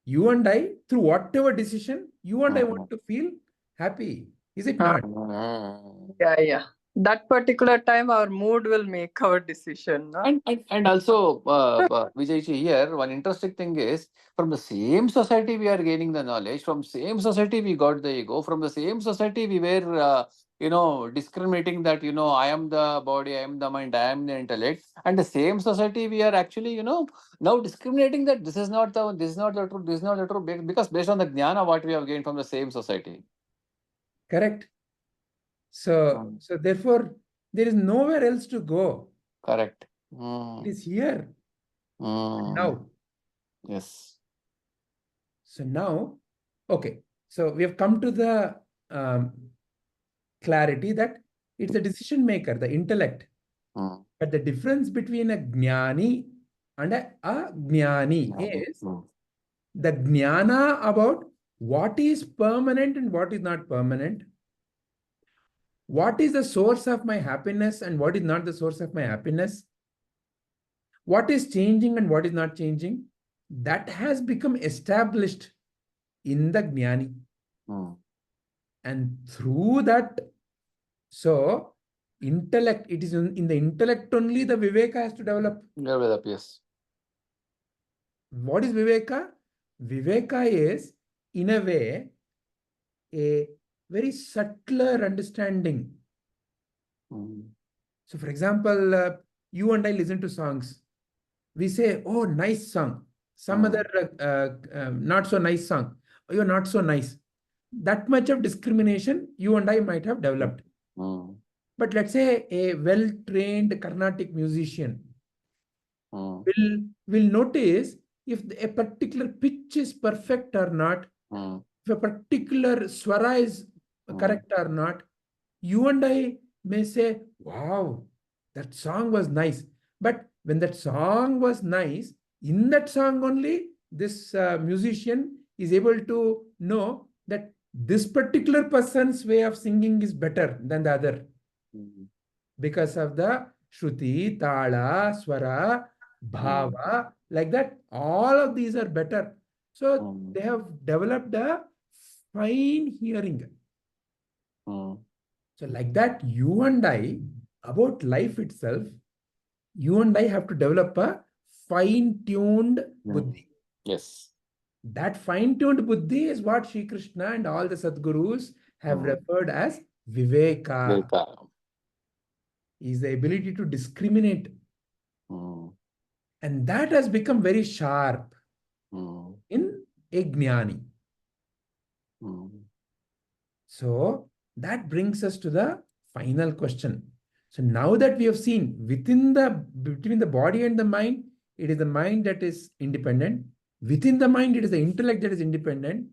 you and I, through whatever decision, you and I want to feel happy. Is it not? Yeah. That particular time, our mood will make our decision. No? And also, Vijayji, here, one interesting thing is, from the same society we are gaining the knowledge, from same society we got the ego, from the same society we were, discriminating that, I am the body, I am the mind, I am the intellect. And the same society we are actually, now discriminating that this is not the truth, this is not the truth, because based on the jnana what we have gained from the same society. Correct. So therefore, there is nowhere else to go. Correct. It is here. Now. Yes. So now, okay. So we have come to the clarity that it's the decision maker, the intellect. But the difference between a jnani and a jnani is the jnana about what is permanent and what is not permanent. What is the source of my happiness and what is not the source of my happiness? What is changing and what is not changing? That has become established in the Jnani. And through that, so intellect, it is in the intellect only the Viveka has to develop. Develop, yes. What is Viveka? Viveka is, in a way, a very subtler understanding. So, for example, you and I listen to songs. We say, oh, nice song. Some other not so nice song. Oh, you're not so nice. That much of discrimination you and I might have developed. But let's say a well-trained Carnatic musician will notice if a particular pitch is perfect or not, if a particular swara is correct or not. You and I may say, wow, that song was nice. But when that song was nice, in that song only, this musician is able to know that this particular person's way of singing is better than the other. Because of the Shruti, Tala, Swara, Bhava, like that, all of these are better. So they have developed a fine hearing. So like that, you and I, about life itself, you and I have to develop a fine-tuned buddhi. Yes. That fine-tuned buddhi is what Sri Krishna and all the Sadgurus have referred as Viveka. Is the ability to discriminate. And that has become very sharp in a Jnani. So that brings us to the final question. So now that we have seen between the body and the mind, it is the mind that is independent. Within the mind, it is the intellect that is independent.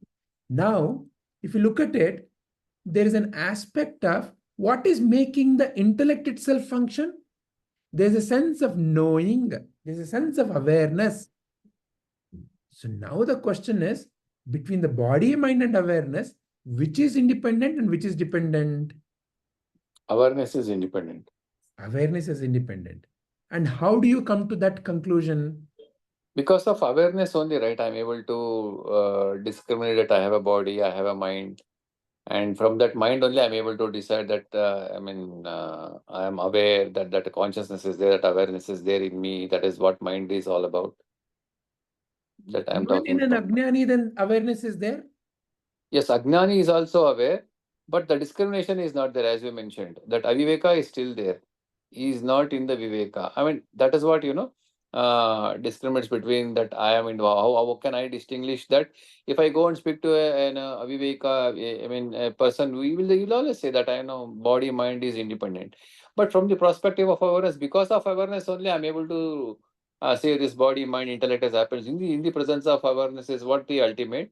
Now, if you look at it, there is an aspect of what is making the intellect itself function. There's a sense of knowing. There's a sense of awareness. So now the question is, between the body, mind, and awareness, which is independent and which is dependent? Awareness is independent. Awareness is independent. And how do you come to that conclusion? Because of awareness only, right? I'm able to discriminate that I have a body, I have a mind. And from that mind only, I'm able to decide that, I am aware that consciousness is there, that awareness is there in me. That is what mind is all about. That I'm talking in an about. Ajnani, then awareness is there? Yes, Ajnani is also aware, but the discrimination is not there, as you mentioned. That aviveka is still there. He is not in the viveka. I mean, that is what, discriminates between that I am and how can I distinguish that? If I go and speak to an aviveka, a person, you'll always say that I know body, mind is independent. But from the perspective of awareness, because of awareness only, I'm able to say this body, mind, intellect has happened. In the presence of awareness is what the ultimate.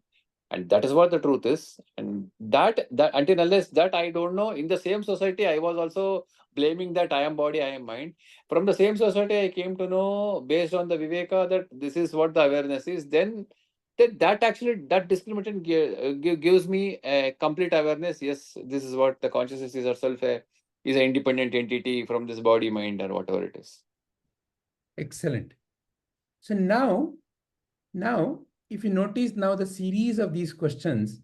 And that is what the truth is. And that until unless that I don't know, in the same society, I was also blaming that I am body, I am mind. From the same society, I came to know based on the Viveka that this is what the awareness is. Then that discrimination gives me a complete awareness. Yes, this is what the consciousness is herself is an independent entity from this body, mind, or whatever it is. Excellent. So now, if you notice now the series of these questions,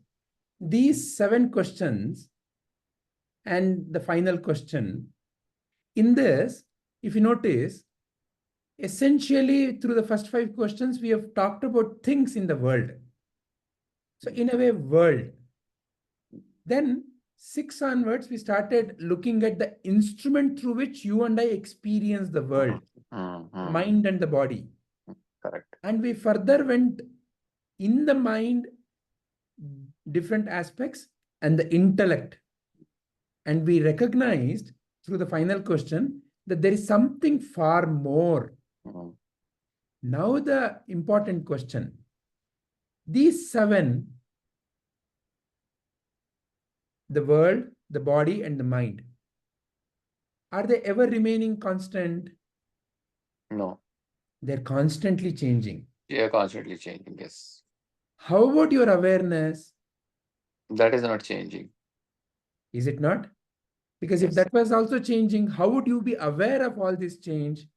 these 7 questions and the final question, in this, if you notice, essentially through the first 5 questions, we have talked about things in the world. So in a way, world. Then 6 onwards, we started looking at the instrument through which you and I experience the world, mind and the body. Correct. And we further went in the mind, different aspects, and the intellect. And we recognized through the final question that there is something far more. Now the important question. These 7, the world, the body, and the mind, are they ever remaining constant? No. They're constantly changing. They are constantly changing, yes. How about your awareness? That is not changing. Is it not? Because if Yes. that was also changing, how would you be aware of all this change?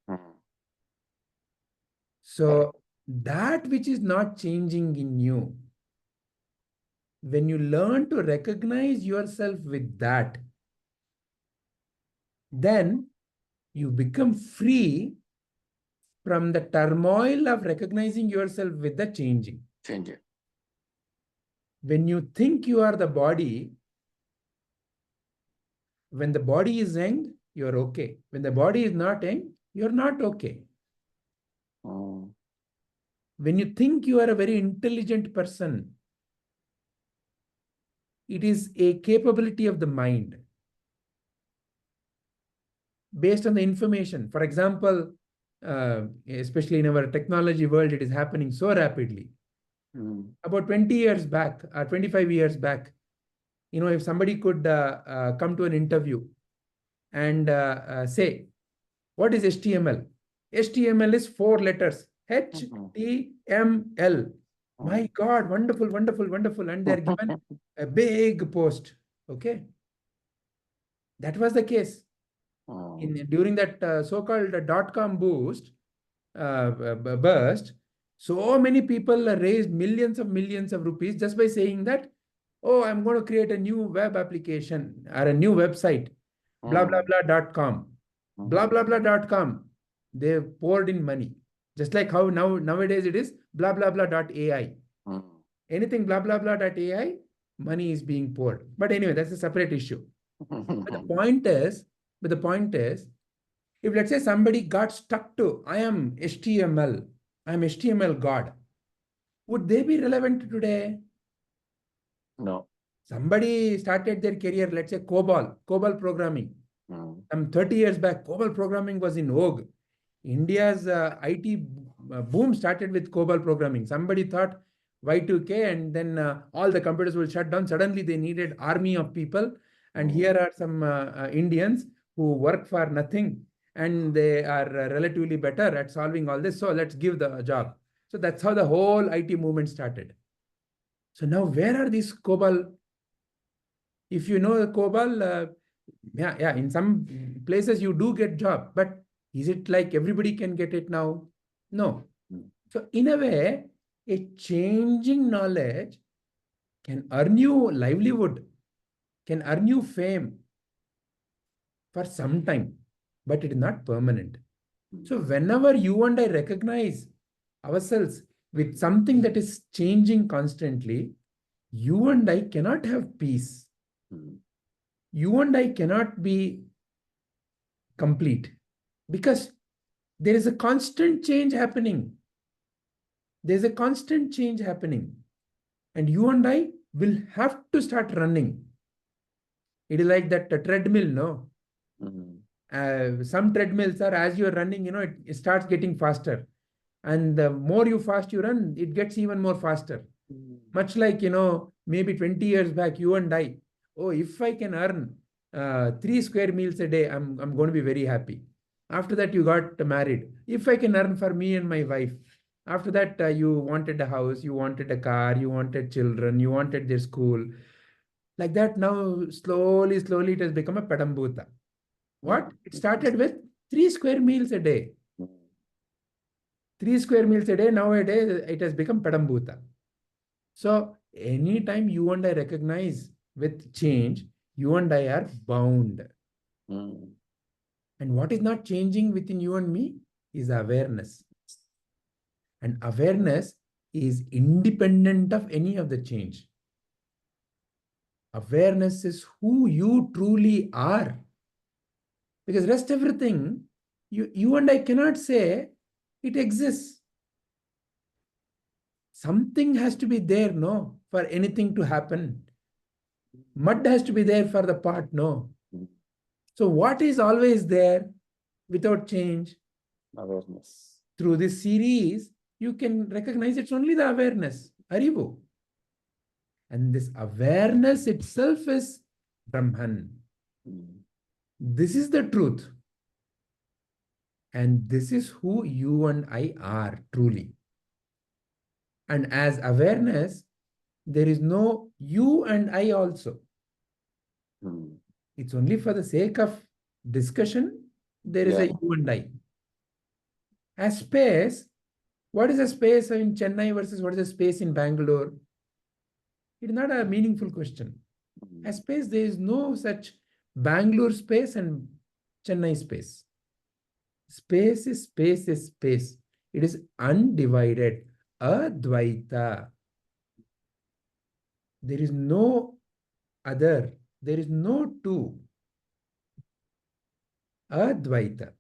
So that which is not changing in you, when you learn to recognize yourself with that, then you become free from the turmoil of recognizing yourself with the changing. Changing. When you think you are the body, when the body is young, you're okay. When the body is not young, you're not okay. When you think you are a very intelligent person, it is a capability of the mind based on the information. For example, especially in our technology world, it is happening so rapidly. About 20 years back, 25 years back, if somebody could come to an interview and say, what is HTML? HTML is 4 letters, HTML. My God, wonderful, wonderful, wonderful. And they're given a big post. Okay. That was the case. During that so-called .com burst, so many people raised millions of rupees just by saying that, oh, I'm going to create a new web application or a new website, blah, blah, blah.com, blah, blah, blah.com. They poured in money. Just like how nowadays it is blah, blah, blah.ai. Anything blah, blah, blah.ai, money is being poured. But anyway, that's a separate issue. But the point is, if let's say somebody got stuck to, I am HTML God, would they be relevant today? No. Somebody started their career, let's say COBOL programming. Some 30 years back, COBOL programming was in vogue. India's IT boom started with COBOL programming. Somebody thought Y2K and then all the computers will shut down. Suddenly they needed army of people. And here are some Indians who work for nothing and they are relatively better at solving all this. So let's give the job. So that's how the whole IT movement started. So now where are these COBOL? If you know the COBOL, in some places you do get job, but is it like everybody can get it now? No. So in a way, a changing knowledge can earn you livelihood, can earn you fame for some time, but it is not permanent. So whenever you and I recognize ourselves with something that is changing constantly, you and I cannot have peace. You and I cannot be complete because there is a constant change happening. There's a constant change happening. And you and I will have to start running. It is like that treadmill, no? Some treadmills are, as you're running, it starts getting faster. And the more you run, it gets even more faster. Much like, maybe 20 years back, you and I, if I can earn 3 square meals a day, I'm going to be very happy. After that, you got married. If I can earn for me and my wife. After that, you wanted a house, you wanted a car, you wanted children, you wanted their school. Like that, now slowly, it has become a padambhuta. What? It started with 3 square meals a day. 3 square meals a day, nowadays, it has become padambhuta. So anytime you and I recognize with change, you and I are bound. And what is not changing within you and me is awareness. And awareness is independent of any of the change. Awareness is who you truly are. Because rest everything, you and I cannot say it exists. Something has to be there, no, for anything to happen. Mud has to be there for the pot, no. So what is always there without change? Awareness. Through this series, you can recognize it's only the awareness, Arivu. And this awareness itself is Brahman. This is the truth. And this is who you and I are truly. And as awareness, there is no you and I also. It's only for the sake of discussion, there is a you and I. As space, what is a space in Chennai versus what is a space in Bangalore? It is not a meaningful question. As space, there is no such Bangalore space and Chennai space. Space is space is space. It is undivided. Advaita. There is no other. There is no two. Advaita.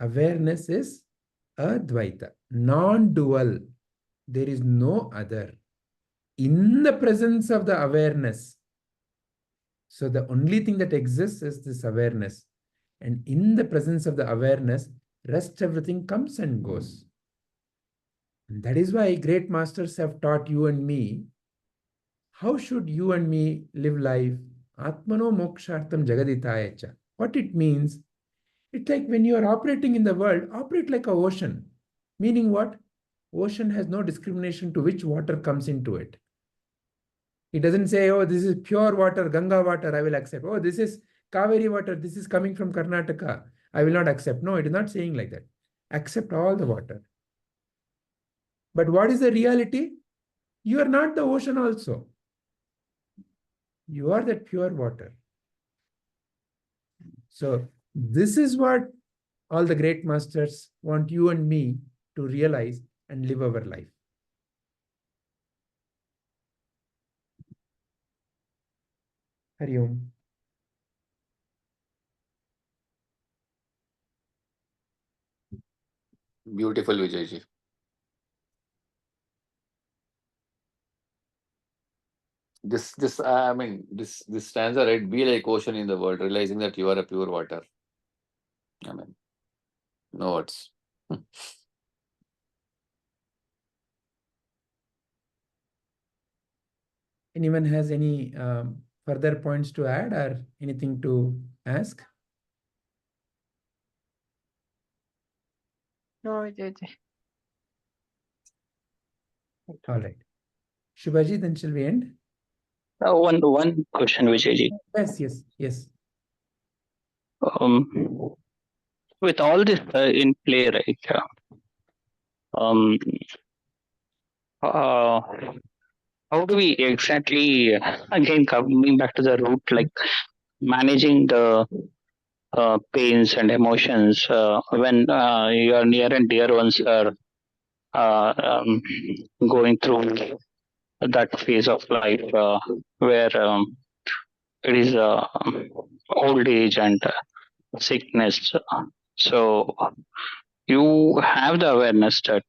Awareness is Advaita. Non-dual. There is no other. In the presence of the awareness. So the only thing that exists is this awareness. And in the presence of the awareness, rest everything comes and goes. And that is why great masters have taught you and me, how should you and me live life? Atmano mokshartam jagaditayacha. What it means, it's like when you are operating in the world, operate like an ocean. Meaning what? Ocean has no discrimination to which water comes into it. It doesn't say, oh, this is pure water, Ganga water, I will accept. Oh, this is Kaveri water, this is coming from Karnataka, I will not accept. No, it is not saying like that. Accept all the water. But what is the reality? You are not the ocean also. You are that pure water. So this is what all the great masters want you and me to realize and live our life. Hari Om. Beautiful, Vijayji. This stanza, right? Be like ocean in the world, realizing that you are a pure water. I mean, no words. Anyone has any further points to add or anything to ask? No, Vijayji. All right. Shubhaji, then shall we end? One question, Vijayji. Yes. With all this in play, right? How do we exactly, again coming back to the root, like managing the pains and emotions when your near and dear ones are going through that phase of life where it is old age and sickness. So you have the awareness that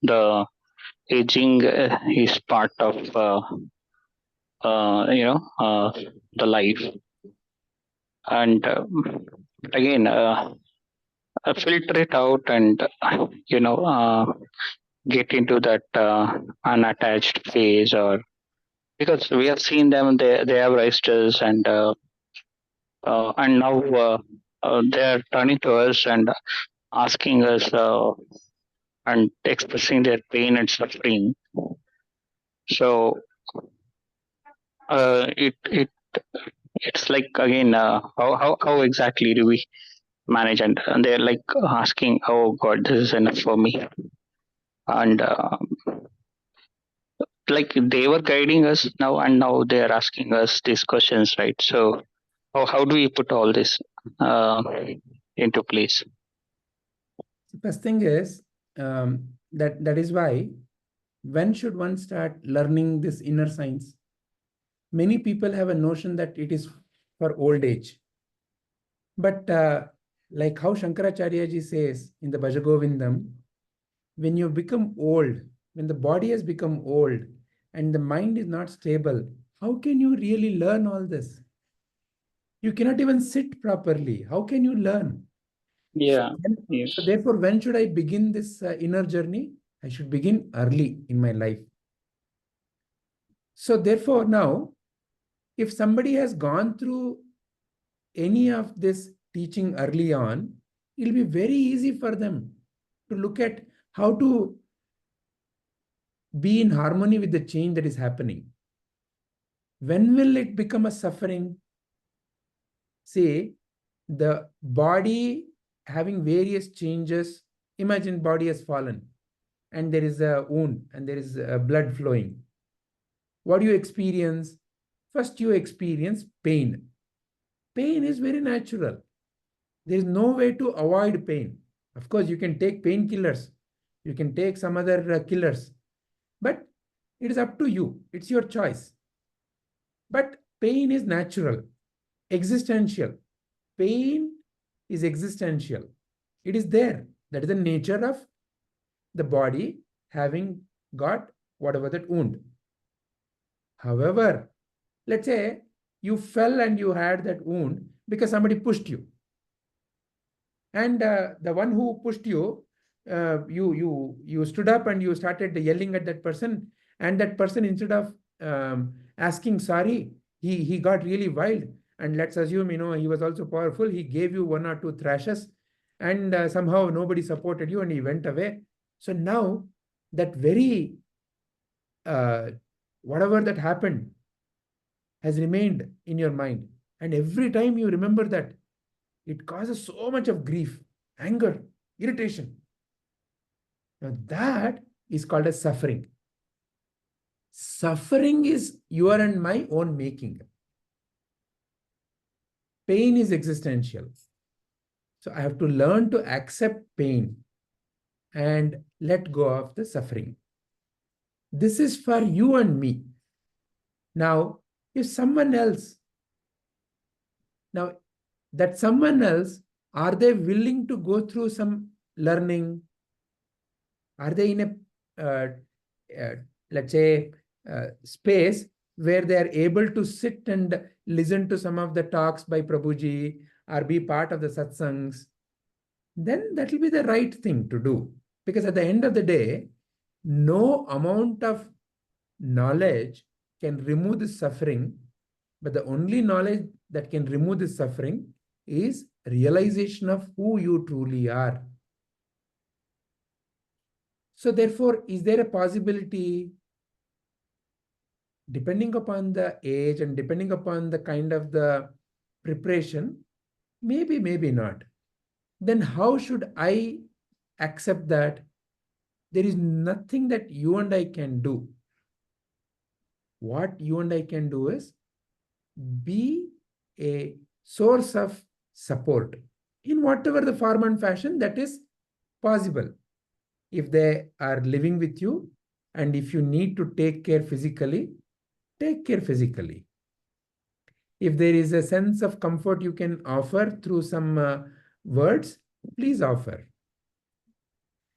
the aging is part of the life, and again filter it out and get into that unattached phase, or because we have seen them, they have registers and now they are turning to us and asking us and expressing their pain and suffering. So it's like, again, how exactly do we manage? And they're like asking, oh God, this is enough for me. And like they were guiding us now, and now they're asking us these questions, right? So how do we put all this into place? The first thing is that is why when should one start learning this inner science? Many people have a notion that it is for old age. But like how Shankaracharya ji says in the Bhajagovindam, when you become old, when the body has become old and the mind is not stable, how can you really learn all this? You cannot even sit properly. How can you learn? Yeah. So therefore, when should I begin this inner journey? I should begin early in my life. So therefore now, if somebody has gone through any of this teaching early on, it will be very easy for them to look at how to be in harmony with the change that is happening. When will it become a suffering? See, the body having various changes. Imagine body has fallen and there is a wound and there is blood flowing. What do you experience? First, you experience pain. Pain is very natural. There is no way to avoid pain. Of course, you can take painkillers. You can take some other killers. But it is up to you. It's your choice. But pain is natural, existential. Pain is existential. It is there. That is the nature of the body having got whatever that wound. However, let's say you fell and you had that wound because somebody pushed you. And the one who pushed you, you stood up and you started yelling at that person. And that person, instead of asking sorry, he got really wild. And let's assume, he was also powerful. He gave you 1 or 2 thrashes and somehow nobody supported you and he went away. So now that very, whatever that happened has remained in your mind. And every time you remember that, it causes so much of grief, anger, irritation. Now that is called as suffering. Suffering is your and my own making. Pain is existential. So I have to learn to accept pain and let go of the suffering. This is for you and me. Now, if someone else, that someone else, are they willing to go through some learning? Are they in a, let's say, space where they are able to sit and listen to some of the talks by Prabhuji or be part of the satsangs? Then that will be the right thing to do. Because at the end of the day, no amount of knowledge can remove the suffering, but the only knowledge that can remove the suffering is realization of who you truly are. So therefore, is there a possibility, depending upon the age and depending upon the kind of the preparation, maybe, maybe not. Then how should I accept that there is nothing that you and I can do? What you and I can do is be a source of support in whatever the form and fashion that is possible. If they are living with you and if you need to take care physically, take care physically. If there is a sense of comfort you can offer through some words, please offer.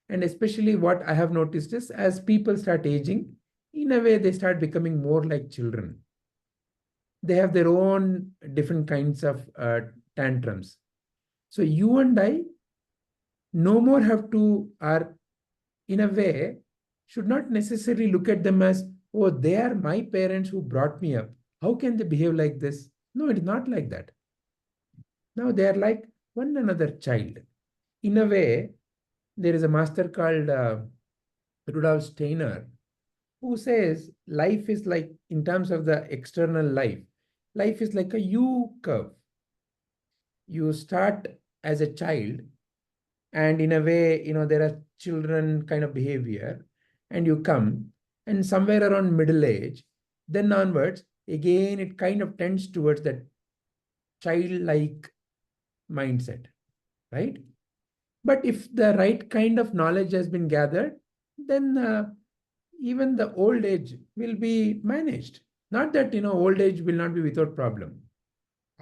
And especially what I have noticed is as people start aging, in a way they start becoming more like children. They have their own different kinds of tantrums. So you and I no more have to, or in a way, should not necessarily look at them as, oh, they are my parents who brought me up. How can they behave like this? No, it's not like that. Now they are like one another child. In a way, there is a master called Rudolf Steiner who says life is like, in terms of the external life, life is like a U curve. You start as a child and in a way, there are children kind of behavior and you come and somewhere around middle age, then onwards, again, it kind of tends towards that childlike mindset, right? But if the right kind of knowledge has been gathered, then even the old age will be managed. Not that, old age will not be without problem.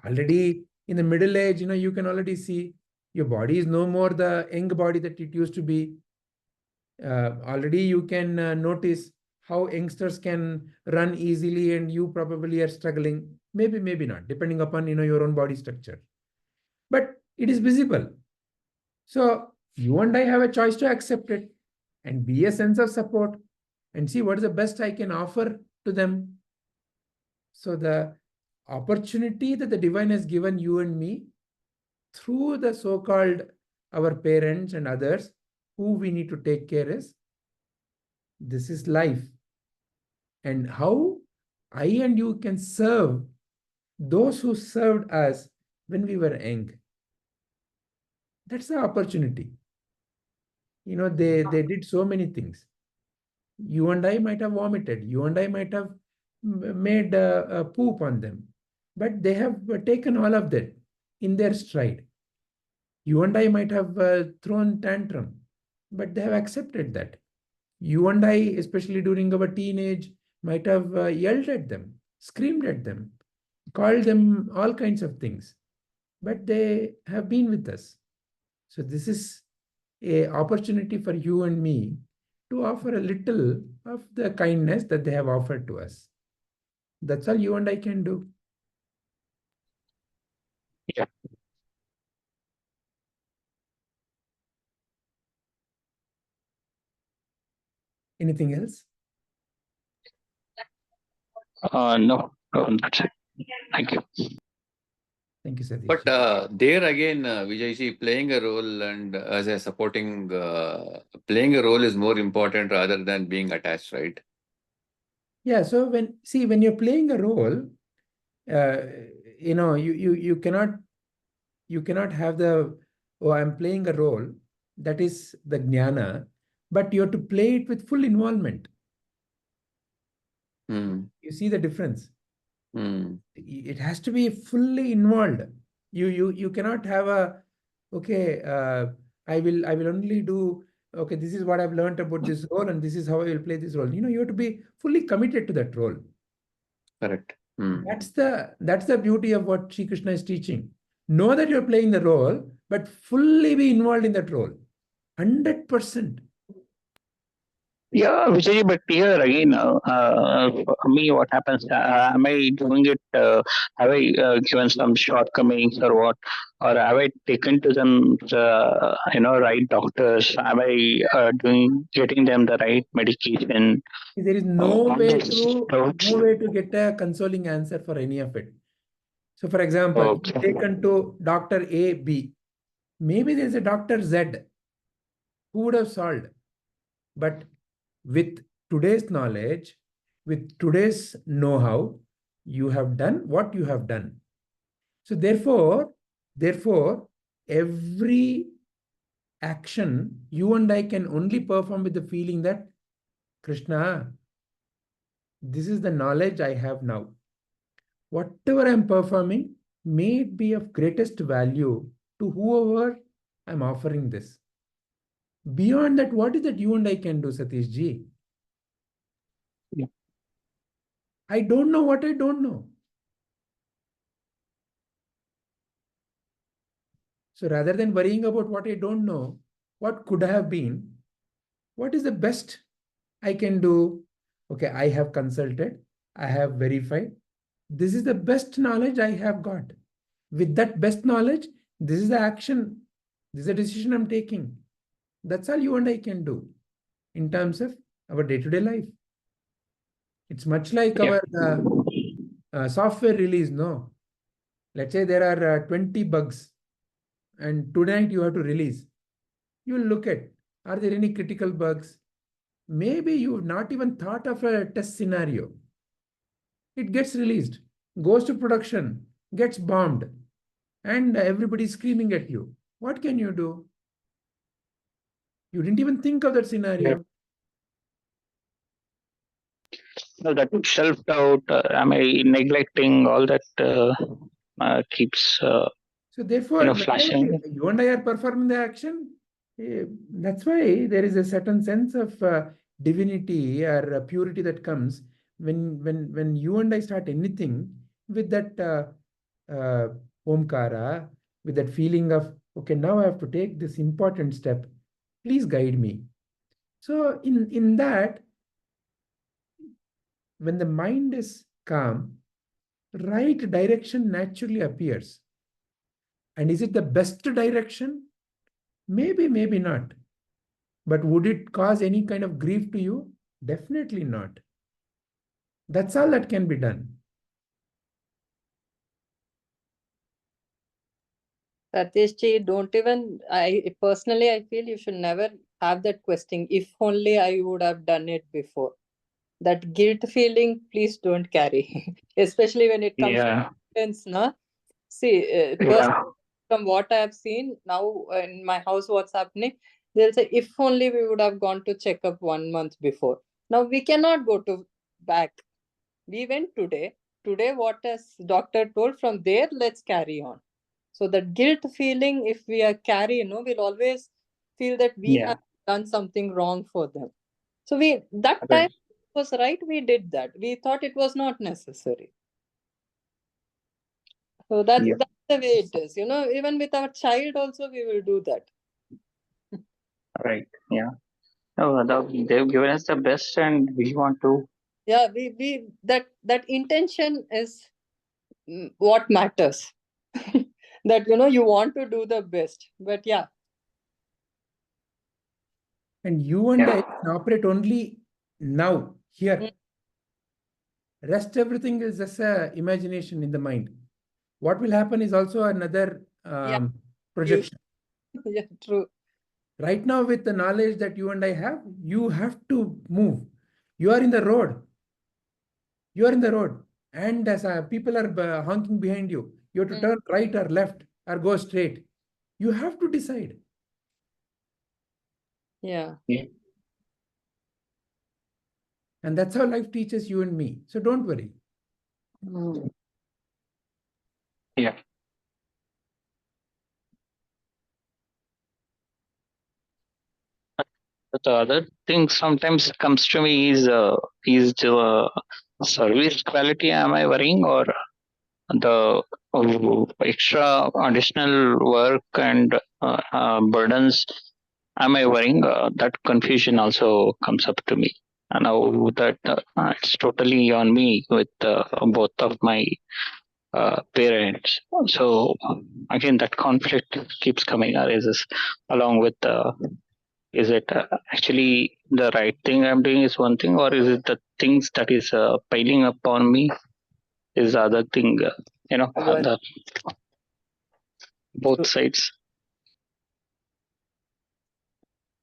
Already in the middle age, you can already see your body is no more the young body that it used to be. Already you can notice how youngsters can run easily and you probably are struggling. Maybe, maybe not, depending upon, your own body structure. But it is visible. So you and I have a choice to accept it and be a sense of support and see what is the best I can offer to them. So the opportunity that the divine has given you and me through the so-called our parents and others who we need to take care is, this is life. And how I and you can serve those who served us when we were young. That's the opportunity. They did so many things. You and I might have vomited. You and I might have made a poop on them. But they have taken all of that in their stride. You and I might have thrown tantrum, but they have accepted that. You and I, especially during our teenage, might have yelled at them, screamed at them, called them all kinds of things. But they have been with us. So this is an opportunity for you and me to offer a little of the kindness that they have offered to us. That's all you and I can do. Yeah. Anything else? No, that's it. Thank you. Thank you, Satish. But there again, Vijayji, playing a role and as a supporting, playing a role is more important rather than being attached, right? Yeah, so when you're playing a role, you cannot have the, oh, I'm playing a role, that is the jnana, but you have to play it with full involvement. You see the difference? It has to be fully involved. You cannot have a, okay, I will only do, okay, this is what I've learned about this role and this is how I will play this role. You have to be fully committed to that role. Correct. That's the beauty of what Sri Krishna is teaching. Know that you're playing the role, but fully be involved in that role. 100%. Yeah, Vijay, but here again, for me, what happens? Am I doing it? Have I given some shortcomings or what? Or have I taken to them, right doctors? Am I getting them the right medication? There is no way to get a consoling answer for any of it. So, for example, taken to Dr. A, B. Maybe there's a Dr. Z who would have solved. But with today's knowledge, with today's know-how, you have done what you have done. So therefore, every action you and I can only perform with the feeling that, Krishna, this is the knowledge I have now. Whatever I'm performing, may it be of greatest value to whoever I'm offering this. Beyond that, what is that you and I can do, Satish ji? Yeah. I don't know what I don't know. So rather than worrying about what I don't know, what could have been, what is the best I can do? Okay, I have consulted, I have verified. This is the best knowledge I have got. With that best knowledge, this is the action, this is the decision I'm taking. That's all you and I can do in terms of our day-to-day life. It's much like our software release, no? Let's say there are 20 bugs and tonight you have to release. You will look at, are there any critical bugs? Maybe you've not even thought of a test scenario. It gets released, goes to production, gets bombed, and everybody's screaming at you. What can you do? You didn't even think of that scenario. No, that self-doubt, am I neglecting all that keeps so therefore, flashing. You and I are performing the action. That's why there is a certain sense of divinity or purity that comes when you and I start anything with that omkara, with that feeling of, okay, now I have to take this important step. Please guide me. So in that, when the mind is calm, right direction naturally appears. And is it the best direction? Maybe, maybe not. But would it cause any kind of grief to you? Definitely not. That's all that can be done. Satishji, don't even, I feel you should never have that question. If only I would have done it before. That guilt feeling, please don't carry, especially when it comes to parents, no? See, from what I have seen now in my house, what's happening, they'll say, if only we would have gone to check up 1 month before. Now we cannot go to back. We went today. Today, what has doctor told, from there, let's carry on. So that guilt feeling, if we are carrying, we'll always feel that we have done something wrong for them. So that time was right, we did that. We thought it was not necessary. So that's the way it is. Even with our child also, we will do that. Right. Yeah. No, they've given us the best, and we want to. Yeah, that intention is what matters. That you want to do the best, but yeah. And you and I can operate only now, here. Rest everything is just a imagination in the mind. What will happen is also another projection. Yeah, true. Right now, with the knowledge that you and I have, you have to move. You are in the road. You are in the road. And as people are honking behind you, you have to turn right or left or go straight. You have to decide. Yeah. And that's how life teaches you and me. So don't worry. Yeah. But the other thing sometimes comes to me is the service quality. Am I worrying, or the extra additional work and burdens? Am I worrying? That confusion also comes up to me. And now that it's totally on me with both of my parents. So again, that conflict keeps coming, arises along with is it actually the right thing I'm doing is one thing, or is it the things that is piling up on me is the other thing, the, both sides.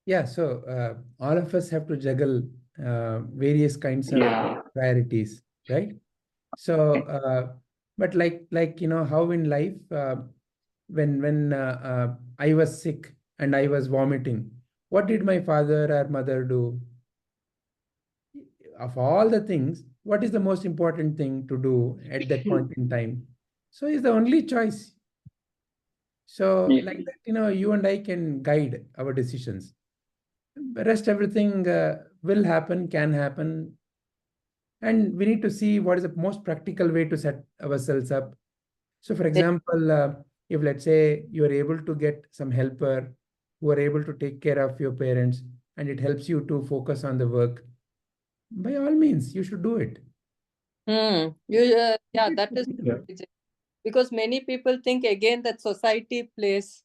Yeah, so all of us have to juggle various kinds of priorities, right? So, but like how in life, when I was sick and I was vomiting, what did my father or mother do? Of all the things, what is the most important thing to do at that point in time? So it's the only choice. So like that, you and I can guide our decisions. The rest everything will happen, can happen. And we need to see what is the most practical way to set ourselves up. So for example, if let's say you are able to get some helper who are able to take care of your parents and it helps you to focus on the work, by all means, you should do it. Yeah, that is because many people think again that society plays,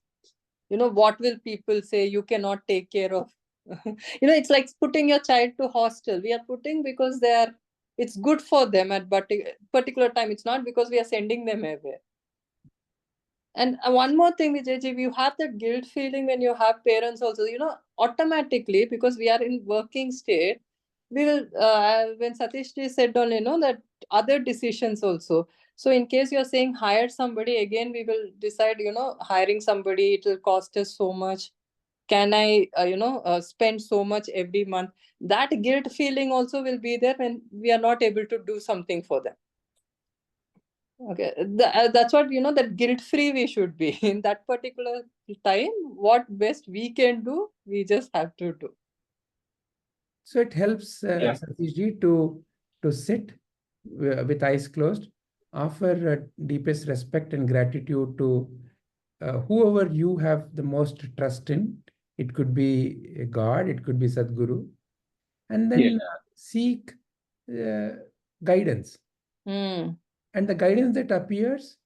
what will people say? You cannot take care of. It's like putting your child to hostel. We are putting because it's good for them at particular time. It's not because we are sending them away. And one more thing, Vijayji, you have that guilt feeling when you have parents also, automatically, because we are in working state, we will, when Satish ji said on, that other decisions also. So in case you're saying hire somebody, again, we will decide, hiring somebody, it will cost us so much. Can I, spend so much every month? That guilt feeling also will be there when we are not able to do something for them. Okay, that's what, that guilt-free we should be. In that particular time, what best we can do, we just have to do. So it helps Satish ji to sit with eyes closed, offer deepest respect and gratitude to whoever you have the most trust in. It could be a God, it could be Sadguru, and then seek guidance. And the guidance that appears,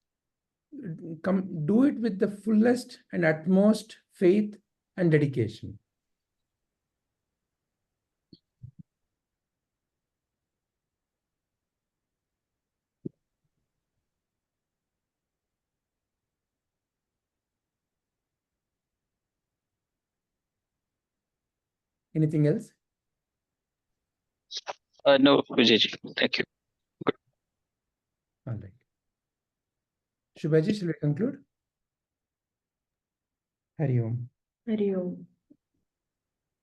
do it with the fullest and utmost faith and dedication. Anything else? No, Vijayji. Thank you. All right. Shubhaji, shall we conclude? Hari Om. Hari Om.